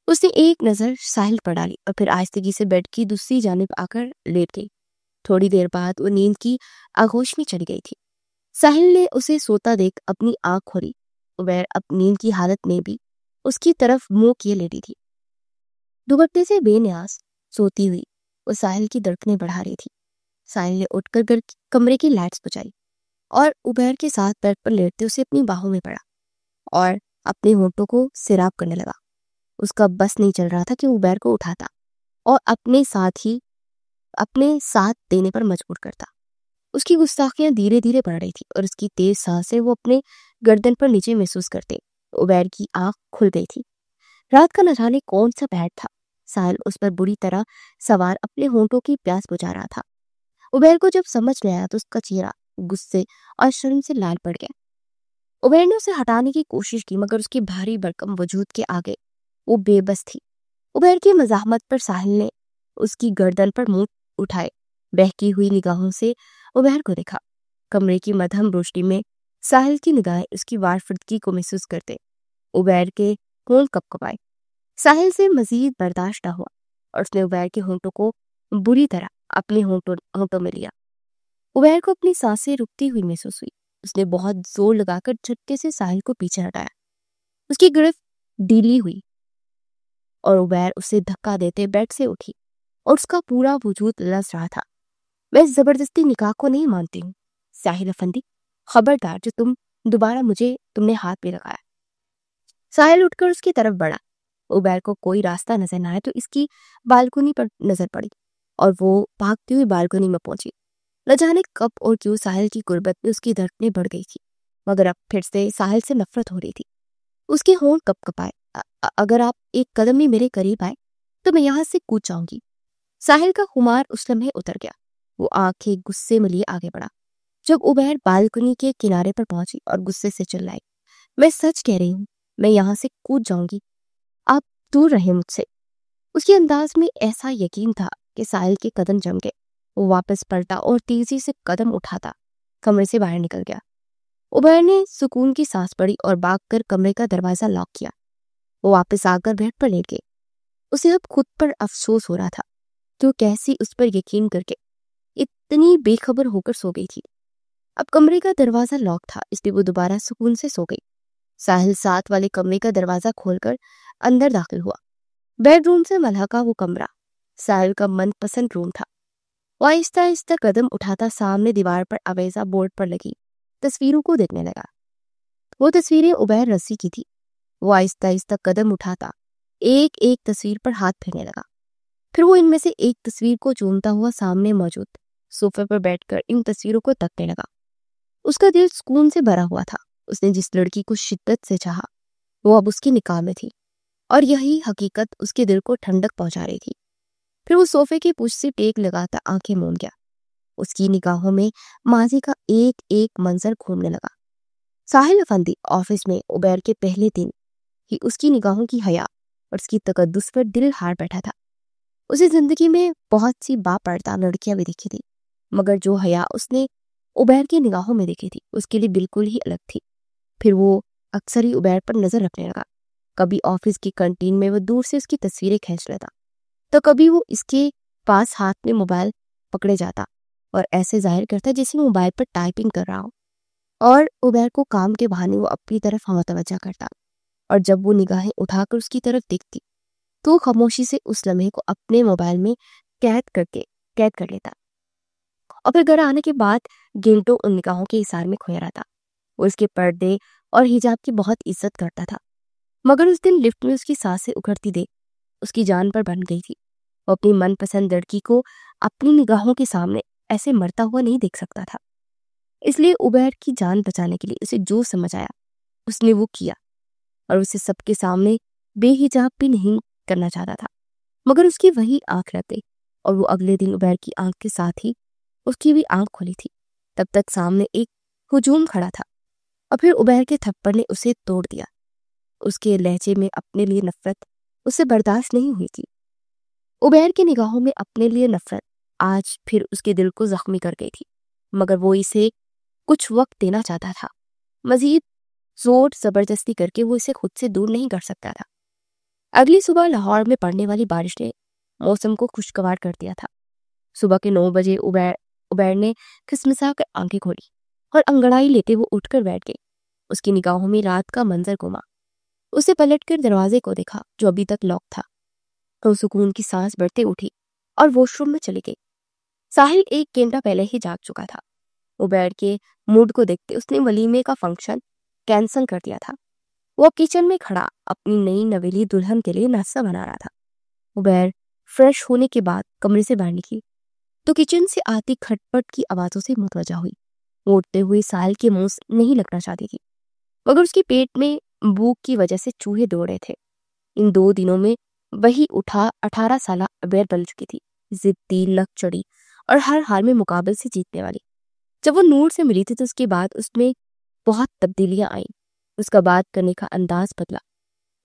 اس نے ایک نظر ساحل پر ڈالی اور پھر آہستگی سے بیڈ کی دوسری جانب آ کر لیٹ گئی۔ تھوڑی دیر بعد وہ نیند کی آغوش میں چلی گئی تھی۔ ساحل نے اسے سوتا دیکھ اپنی آنکھ کھولی۔ عبیر اب نیند کی حالت میں بھی اس کی طرف منہ کیے لیٹی تھی۔ دوپٹے سے بے نیاز سوتی ہوئی وہ ساحل کی دھڑکنیں بڑھا رہی تھی۔ ساحل نے اٹھ کر کمرے کی لائٹس بجھائی اور عبیر کے ساتھ بیڈ پر لیٹتے اسے اپنی باہوں میں پڑا اور اپنے ہونٹوں کو سیراب کرنے لگا۔ اس کا بس نہیں چل رہا تھا کہ عبیر کو اٹھاتا اور اپنے ساتھ دینے پر مجبور کرتا۔ اس کی گستاخیاں دھیرے دھیرے بڑھ رہی تھی اور اس کی تیز سانسیں وہ اپنے گردن پر نیچے محسوس کرتے۔ عبیر کی آنکھ کھل گئی تھی۔ رات کا نہ جانے کون سا پہر تھا۔ ساحل اس پر بری طرح سوار اپنے ہونٹوں کی پیاس بجھا رہا تھا۔ عبیر کو جب سمجھ میں آیا تو اس کا چہرہ غصے اور شرم سے لال پڑ گیا۔ عبیر نے اسے ہٹانے کی کوشش کی، مگر اس کے بھاری بھرکم وجود کے آگے وہ بے بس تھی۔ عبیر کی مزاحمت پر ساحل نے اس کی گردن پر منہ اٹھائے بہکی ہوئی نگاہوں سے عبیر کو دیکھا۔ کمرے کی مدھم روشنی میں ساحل کی نگاہیں اس کی وارفردگی کو محسوس کرتے عبیر کے ہونٹ کپکپائے۔ ساحل سے مزید برداشت نہ ہوا اور اس نے عبیر کے ہونٹوں کو بری طرح اپنے ہونٹوں میں لیا۔ عبیر کو اپنی سانسیں رکتی ہوئی محسوس ہوئی۔ اس نے بہت زور لگا کر جھٹکے سے ساحل کو پیچھے ہٹایا۔ اس کی گرفت ڈھیلی ہوئی اور عبیر اسے دھکا دیتے بیڈ سے اٹھی اور اس کا پورا وجود لرز رہا تھا۔ میں اس زبردستی نکاح کو نہیں مانتی ہوں ساحل افندی، خبردار جو تم دوبارہ مجھے تم نے ہاتھ پہ لگایا۔ ساحل اٹھ کر اس کی طرف بڑھا۔ عبیر کو کوئی راستہ نظر نہ آیا تو اس کی بالکنی پر نظر پڑی اور وہ بھاگتی ہوئی بالکنی میں پہنچی۔ نہ جانے کب اور کیوں ساحل کی غربت میں اس کی دھڑکنیں بڑھ گئی تھی، مگر اب پھر سے ساحل سے نفرت ہو رہی تھی۔ اس کے ہونٹ کپ کپائے۔ اگر آپ ایک قدم بھی میرے قریب آئے تو میں یہاں سے کود جاؤں گی۔ ساحل کا خمار اس لمحے اتر گیا۔ وہ آنکھیں غصے میں لیے آگے بڑھا۔ جب عبیر بالکنی کے کنارے پر پہنچی اور غصے سے چلائی، میں سچ کہہ رہی ہوں، میں یہاں سے کود جاؤں گی، آپ دور رہیں مجھ سے۔ اس کے انداز میں ایسا یقین تھا کہ ساحل کے قدم جم گئے۔ وہ واپس پلٹا اور تیزی سے قدم اٹھاتا کمرے سے باہر نکل گیا۔ عبیر نے سکون کی سانس پڑی اور بھاگ کر کمرے کا دروازہ لاک کیا۔ وہ واپس آ کر بیڈ پر لیٹ گئی۔ اسے اب خود پر افسوس ہو رہا تھا کہ وہ کیسی اس پر یقین کر کے اتنی بے خبر ہو کر سو گئی تھی۔ اب کمرے کا دروازہ لاک تھا، اس لیے وہ دوبارہ سکون سے سو گئی۔ ساحل ساتھ والے کمرے کا دروازہ کھول کر اندر داخل ہوا۔ بیڈ روم سے ملحقہ وہ کمرہ ساحل کا من پسند روم تھا۔ وہ آہستہ آہستہ قدم اٹھاتا سامنے دیوار پر آویزہ بورڈ پر لگی تصویروں کو دیکھنے لگا۔ وہ تصویریں عبیر رضوی کی تھی۔ وہ آہستہ آہستہ قدم اٹھاتا ایک ایک تصویر پر ہاتھ پھیرنے لگا۔ پھر وہ ان میں سے ایک تصویر کو چومتا ہوا سامنے موجود صوفے پر بیٹھ کر ان تصویروں کو تکنے لگا۔ اس کا دل سکون سے بھرا ہوا تھا۔ اس نے جس لڑکی کو شدت سے چاہا وہ اب اس کی نکاح میں تھی، اور یہی حقیقت اس کے دل کو ٹھنڈک پہنچا رہی تھی۔ پھر وہ صوفے کی پشت سے ٹیک لگاتا آنکھیں موند گیا۔ اس کی نگاہوں میں ماضی کا ایک ایک منظر گھومنے لگا۔ ساحل افندی آفس میں عبیر کے پہلے دن ہی اس کی نگاہوں کی حیا اور اس کی تقدس پر دل ہار بیٹھا تھا۔ اسے زندگی میں بہت سی با پردہ لڑکیاں بھی دیکھی تھی، مگر جو حیا اس نے عبیر کی نگاہوں میں دیکھی تھی اس کے لیے بالکل ہی الگ تھی۔ پھر وہ اکثر ہی عبیر پر نظر رکھنے لگا۔ کبھی آفس کی کنٹین میں وہ دور سے اس کی تصویریں کھینچ لیتا، تو کبھی وہ اس کے پاس ہاتھ میں موبائل پکڑے جاتا اور ایسے ظاہر کرتا جیسے وہ موبائل پر ٹائپنگ کر رہا ہو، اور عبیر کو کام کے بہانے وہ اپنی طرف متوجہ کرتا، اور جب وہ نگاہیں اٹھا کر اس کی طرف دیکھتی تو خاموشی سے اس لمحے کو اپنے موبائل میں قید کر لیتا، اور پھر گھر آنے کے بعد گھنٹوں ان نگاہوں کے اثار میں کھویا رہتا۔ وہ اس کے پردے اور حجاب کی بہت عزت کرتا تھا، مگر اس دن لفٹ میں اس کی سانسیں اکھڑتی دیکھ اس کی جان پر بن گئی تھی۔ وہ اپنی من پسند لڑکی کو اپنی نگاہوں کے سامنے ایسے مرتا ہوا نہیں دیکھ سکتا تھا، اس لیے عبیر کی جان بچانے کے لیے اسے جو سمجھ آیا اس نے وہ کیا، اور اسے سب کے سامنے بے حجاب بھی نہیں کرنا چاہتا تھا، مگر اس کی وہی آنکھ لگ گئی، اور وہ اگلے دن عبیر کی آنکھ کے ساتھ ہی اس کی بھی آنکھ کھلی تھی۔ تب تک سامنے ایک ہجوم کھڑا تھا، اور پھر عبیر کے تھپڑ نے اسے توڑ دیا۔ اس کے لہجے میں اپنے لیے نفرت اسے برداشت نہیں ہوئی تھی۔ عبیر کی نگاہوں میں اپنے لیے نفرت آج پھر اس کے دل کو زخمی کر گئی تھی، مگر وہ اسے کچھ وقت دینا چاہتا تھا۔ مزید زور زبردستی کر کے وہ اسے خود سے دور نہیں کر سکتا تھا۔ اگلی صبح لاہور میں پڑنے والی بارش نے موسم کو خوشگوار کر دیا تھا۔ صبح کے 9 بجے عبیر نے کھسمسا کر آنکھیں کھولی اور انگڑائی لیتے وہ اٹھ کر بیٹھ گئی۔ اس کی نگاہوں میں رات کا منظر گھوما۔ اسے پلٹ کر دروازے کو دیکھا جو ابھی تک لاک تھا۔ وہ سکون کی سانس بھرتے اٹھی اور واش روم میں چلی گئی۔ ساحل ایک گھنٹہ پہلے ہی جاگ چکا تھا۔ عبیر کے موڈ کو دیکھتے اس نے ولیمے کا فنکشن کینسل کر دیا تھا۔ وہ کچن میں کھڑا اپنی نئی نویلی دلہن کے لیے ناشتہ بنا رہا تھا۔ عبیر فریش ہونے کے بعد کمرے سے باہر نکلی تو کچن سے آتی کھٹ پٹ کی آوازوں سے متوجہ ہوئی۔ وہ اٹھتے ہوئے ساحل کے منہ نہیں لگنا چاہتی تھی، مگر اس کے پیٹ میں بھوک کی وجہ سے چوہے دوڑ رہے تھے۔ ان 2 دنوں میں وہی 18 سالہ عبیر بن چکی تھی، ضدی، لک چڑی اور ہر حال میں مقابل سے جیتنے والی۔ جب وہ نور سے ملی تھی تو اس کے بعد اس میں بہت تبدیلیاں آئیں۔ اس کا بات کرنے کا انداز بدلا۔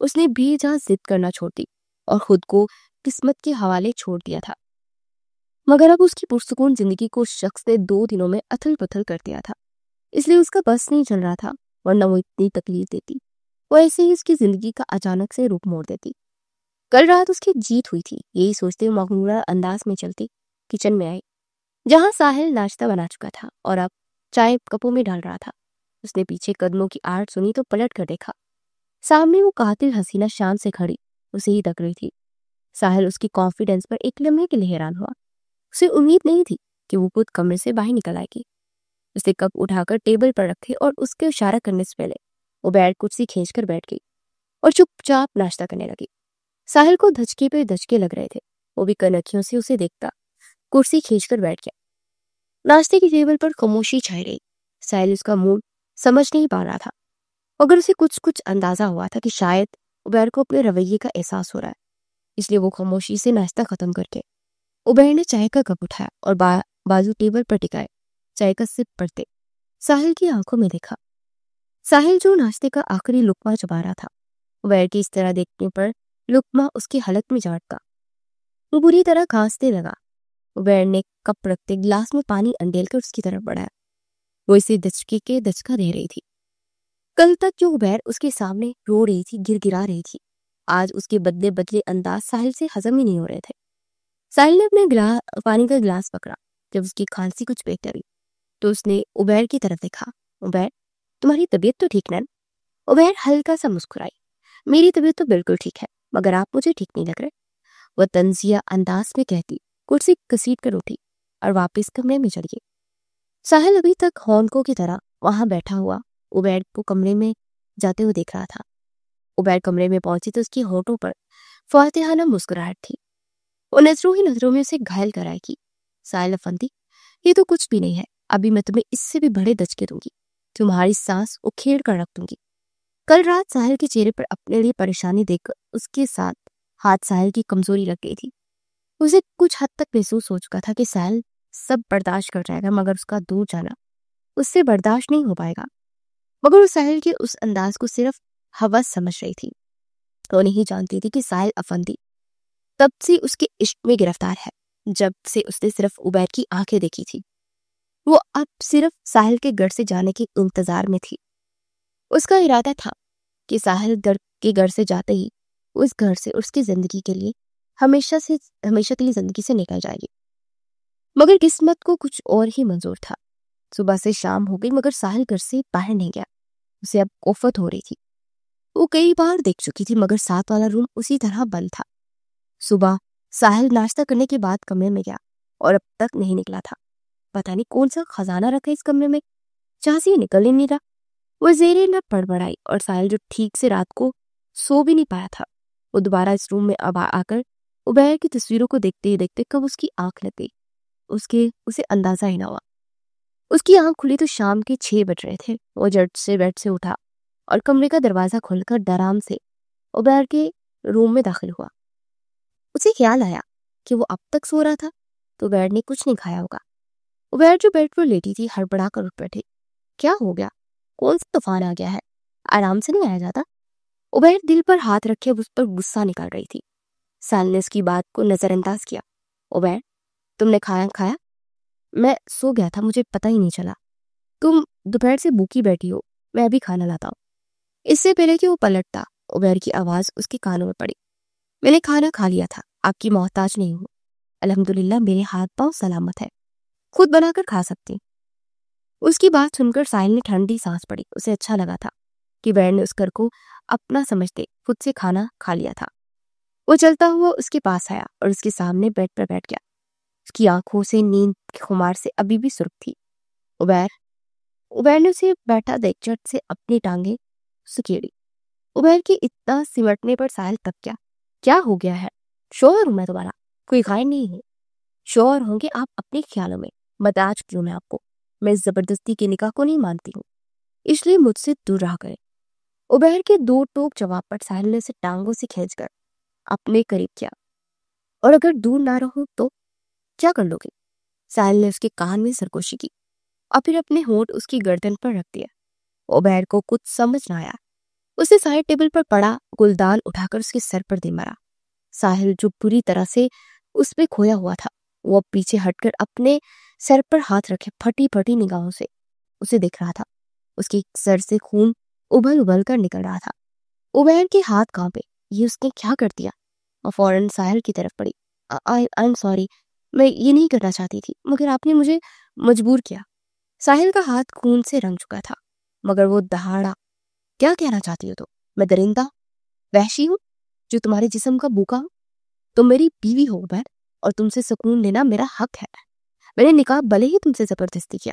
اس نے بھی جہاں ضد کرنا چھوڑ دی اور خود کو قسمت کے حوالے چھوڑ دیا تھا، مگر اب اس کی پرسکون زندگی کو شخص نے 2 دنوں میں اتھل پتھل کر دیا تھا، اس لیے اس کا بس نہیں چل رہا تھا، ورنہ وہ اتنی تکلیف دیتی، وہ ایسے ہی اس کی زندگی کا اچانک سے رخ موڑ دیتی۔ کل رات اس کی جیت ہوئی تھی، یہی سوچتے مغرورہ انداز میں چلتی کچن میں آئی، جہاں ساحل ناشتہ بنا چکا تھا اور اب چائے کپوں میں ڈال رہا تھا۔ اس نے پیچھے قدموں کی آہٹ سنی تو پلٹ کر دیکھا۔ سامنے وہ قاتل حسینہ شان سے کھڑی اسے ہی تک رہی تھی۔ ساحل اس کی کانفیڈنس پر ایک لمحے کے لیے حیران ہوا۔ اسے امید نہیں تھی کہ وہ خود کمرے سے باہر نکل آئے گی، اسے کپ اٹھا کر ٹیبل پر رکھے اور اس کے اشارہ کرنے سے پہلے عبیر کرسی کھینچ کر بیٹھ گئی اور چپ چاپ ناشتہ کرنے لگی۔ ساحل کو دھچکے پہ دھچکے لگ رہے تھے، وہ بھی کنکھیوں سے اسے دیکھتا کرسی کھینچ کر بیٹھ گیا۔ ناشتے کی ٹیبل پر خاموشی چھائی رہی۔ ساحل اس کا موڈ سمجھ نہیں پا رہا تھا، مگر اسے کچھ اندازہ ہوا تھا کہ شاید عبیر کو اپنے رویے کا احساس ہو رہا ہے، اس لیے وہ خاموشی سے ناشتہ ختم کر کے عبیر نے چائے کا کپ اٹھایا اور بازو ٹیبل پر ٹکائے چائے کا سپ پڑتے ساحل کی آنکھوں میں دیکھا۔ ساحل جو ناشتے کا آخری لقمہ چبا رہا تھا، عبیر کی اس طرح دیکھنے پر لقمہ اس کے حلق میں جا اٹکا۔ وہ بری طرح کھانسنے لگا۔ عبیر نے کپ رکھتے گلاس میں پانی انڈیل کر اس کی طرف بڑھایا۔ وہ اسے دھچکا دے رہی تھی۔ کل تک جو عبیر اس کے سامنے رو رہی تھی، گر گرا رہی تھی، آج اس کے بدلے انداز ساحل سے ہضم ہی نہیں ہو رہے تھے۔ ساحل نے اپنے پانی کا گلاس پکڑا۔ جب اس کی کھانسی کچھ بہتر ہوئی تو اس نے عبیر کی طرف دیکھا۔ عبیر، تمہاری طبیعت تو ٹھیک نہیں؟ عبیر ہلکا سا مسکرائی۔ میری طبیعت تو بالکل ٹھیک ہے، مگر آپ مجھے ٹھیک نہیں لگ رہے، وہ تنزیہ انداز میں کہتی کرسی گھسیٹ کر اٹھی اور واپس کمرے میں چلی گئی۔ ساحل ابھی تک ہونکوں کی طرح وہاں بیٹھا ہوا عبیر کو کمرے میں جاتے ہوئے دیکھ رہا تھا۔ عبیر کمرے میں پہنچی تو اس کی ہونٹوں پر فاتحانہ مسکراہٹ تھی۔ وہ نظروں میں اسے گھائل کرائے گی۔ ساحل افندی، یہ تو کچھ بھی نہیں ہے، ابھی میں تمہیں اس سے بھی بڑے دھچکے دوں گی، تمہاری سانس اکھیڑ کر رکھ دوں گی۔ کل رات ساحل کے چہرے پر اپنے لیے پریشانی دیکھ کر اس کے ساتھ ہاتھ ساحل کی کمزوری لگ گئی تھی۔ اسے کچھ حد تک محسوس ہو چکا تھا کہ ساحل سب برداشت کر جائے گا، مگر اس کا دور جانا اس سے برداشت نہیں ہو پائے گا۔ مگر وہ ساحل کے اس انداز کو صرف ہوس سمجھ رہی تھی۔ وہ نہیں جانتی تھی کہ ساحل افندی تب سے اس کے عشق میں گرفتار ہے جب سے اس نے صرف عبیر کی آنکھیں دیکھی تھی۔ وہ اب صرف ساحل کے گھر سے جانے کے انتظار میں تھی۔ اس کا ارادہ تھا کہ ساحل کے گھر سے جاتے ہی اس گھر سے اس کی زندگی کے لیے ہمیشہ کے لیے زندگی سے نکل جائے گی، مگر قسمت کو کچھ اور ہی منظور تھا۔ صبح سے شام ہو گئی مگر ساحل گھر سے باہر نہیں گیا۔ اسے اب کوفت ہو رہی تھی۔ وہ کئی بار دیکھ چکی تھی مگر ساتھ والا روم اسی طرح بند تھا۔ صبح ساحل ناشتہ کرنے کے بعد کمرے میں گیا اور اب تک نہیں نکلا تھا۔ پتہ نہیں کون سا خزانہ رکھا اس کمرے میں، جہاں سے یہ نکل ہی نہیں رہا۔ وہ زیریں نہ بڑبڑائی اور ساحل جو ٹھیک سے رات کو سو بھی نہیں پایا تھا، وہ دوبارہ اس روم میں اب آ کر عبیر کی تصویروں کو دیکھتے ہی دیکھتے کب اس کی آنکھ لگ گئی، اسے اندازہ ہی نہ ہوا۔ اس کی آنکھ کھلی تو شام کے 6 بج رہے تھے۔ وہ جٹ سے بیڈ سے اٹھا اور کمرے کا دروازہ کھول کر ڈرام سے عبیر کے روم میں داخل ہوا۔ اسے خیال آیا کہ وہ اب تک سو رہا تھا تو عبیر نے کچھ نہیں کھایا ہوگا۔ عبیر جو بیڈ پر لیٹی تھی ہڑبڑا کر اٹھ بیٹھے۔ کیا ہو گیا؟ کون سا طوفان آ گیا ہے؟ آرام سے نہیں آیا جاتا؟ عبیر دل پر ہاتھ رکھے اس پر غصہ نکال رہی تھی۔ ساحل نے اس کی بات کو نظر انداز کیا۔ عبیر، تم نے کھایا؟ میں سو گیا تھا، مجھے پتہ ہی نہیں چلا۔ تم دوپہر سے بھوکی بیٹھی ہو، میں ابھی کھانا لاتا ہوں۔ اس سے پہلے کہ وہ پلٹتا، عبیر کی آواز اس کے کانوں میں پڑی۔ میں نے کھانا کھا لیا تھا، آپ کی محتاج نہیں ہوں، الحمدللہ میرے ہاتھ پاؤں سلامت ہے، خود بنا کر کھا سکتی۔ اس کی بات سن کر ساحل نے ٹھنڈی سانس پڑی۔ اسے اچھا لگا تھا کہ عبیر نے اس گھر کو اپنا سمجھتے خود سے کھانا کھا لیا تھا۔ وہ چلتا ہوا اس کے پاس آیا اور اس کے سامنے بیڈ پر بیٹھ گیا۔ اس کی آنکھوں سے نیند کی خمار سے ابھی بھی سرخ تھی۔ عبیر نے اسے بیٹھا دیکھ چٹ سے اپنی ٹانگیں سکیڑی۔ عبیر کے اتنا سمٹنے پر ساحل تب کیا ہو گیا ہے؟ شوہر ہوں میں تمہارا، کوئی غائر نہیں ہے۔ شوہر ہوں گے آپ اپنے خیالوں میں، بتا چکی ہوں میں آپ کو، میں اس زبردستی کے نکاح کو نہیں مانتی ہوں، اس لیے مجھ سے دور رہا کرے۔ عبیر کے 2 ٹوک جواب پر ساحل نے اسے ٹانگوں سے کھینچ کر اپنے قریب کیا۔ اور اگر دور نہ رہو تو کیا کر لو گے؟ ساحل نے اس کے کان میں سرگوشی کی اور پھر اپنے ہونٹ اس کی گردن پر رکھ دیا۔ عبیر کو کچھ سمجھ نہ آیا۔ اس نے سائڈ ٹیبل پر پڑا گلدان اٹھا کر اس کے سر پر دے مارا۔ ساحل جو پوری طرح سے اس پہ کھویا ہوا تھا، وہ پیچھے ہٹ کر اپنے سر پر ہاتھ رکھے پھٹی پھٹی نگاہوں سے اسے دیکھ رہا تھا۔ اس کے سر سے خون ابل کر نکل رہا تھا۔ عبیر کے ہاتھ کانپے، یہ اس نے کیا کر دیا؟ اور فوراً ساحل کی طرف پڑی۔ آئی ایم سوری، میں یہ نہیں کرنا چاہتی تھی مگر آپ نے مجھے مجبور کیا۔ ساحل کا ہاتھ خون سے رنگ چکا تھا مگر وہ دہاڑا، کیا کہنا چاہتی ہو تو؟ میں درندہ وحشی ہوں جو تمہارے جسم کا بھوکا ہوں؟ تم میری بیوی ہو عبیر، اور تم سے سکون لینا میرا حق ہے۔ میں نے نکاح بھلے ہی تم سے زبردستی کیا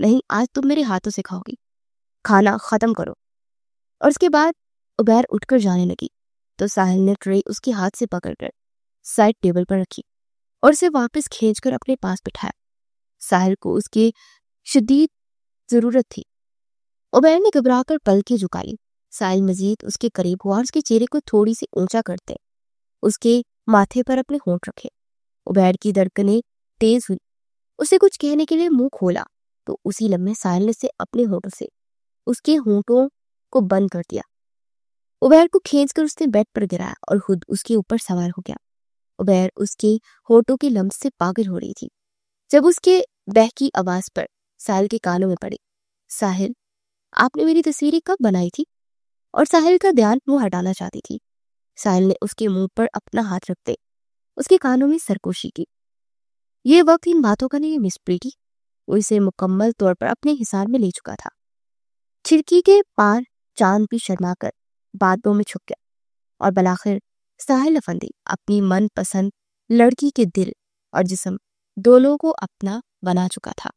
نہیں، آج تم میرے ہاتھوں سے کھاؤ گی، کھانا ختم کرو۔ اور اس کے بعد عبیر اٹھ کر جانے لگی تو ساحل نے ٹرے اس کے ہاتھ سے پکڑ کر سائڈ ٹیبل پر رکھی اور اسے واپس کھینچ کر اپنے پاس بٹھایا۔ ساحل کو اس کی شدید ضرورت تھی۔ عبیر نے گھبرا کر پلکیں جھکا لی۔ ساحل مزید اس کے قریب ہوا اور اس کے چہرے کو تھوڑی سی اونچا کرتے اس کے ماتھے پر اپنے ہونٹ رکھے۔ عبیر کی دھڑکنیں تیز ہوئی۔ اسے کچھ کہنے کے لیے منہ کھولا تو اسی لمحے ساحل نے اپنے ہونٹوں سے اس کے ہونٹوں کو بند کر دیا۔ عبیر کو کھینچ کر اس نے بیڈ پر گرایا اور خود اس کے اوپر سوار ہو گیا۔ عبیر اس کے ہونٹوں کے لمس سے پاگل ہو رہی تھی جب اس کے بہکی آواز پر ساحل کے کانوں میں پڑی، ساحل، آپ نے میری تصویریں کب بنائی تھی؟ اور ساحل کا دھیان منہ ہٹانا چاہتی تھی۔ ساحل نے اس کے منہ پر اپنا ہاتھ رکھتے اس کے کانوں میں سرکوشی کی۔ یہ وقت ان باتوں کا نہیں، مس پریٹی، وہ اسے مکمل طور پر اپنے حصار میں لے چکا تھا۔ کھڑکی کے پار چاند بھی شرما کر بادلوں میں چھپ گیا اور بالآخر ساحل افندی اپنی من پسند لڑکی کے دل اور جسم دونوں کو اپنا بنا چکا تھا۔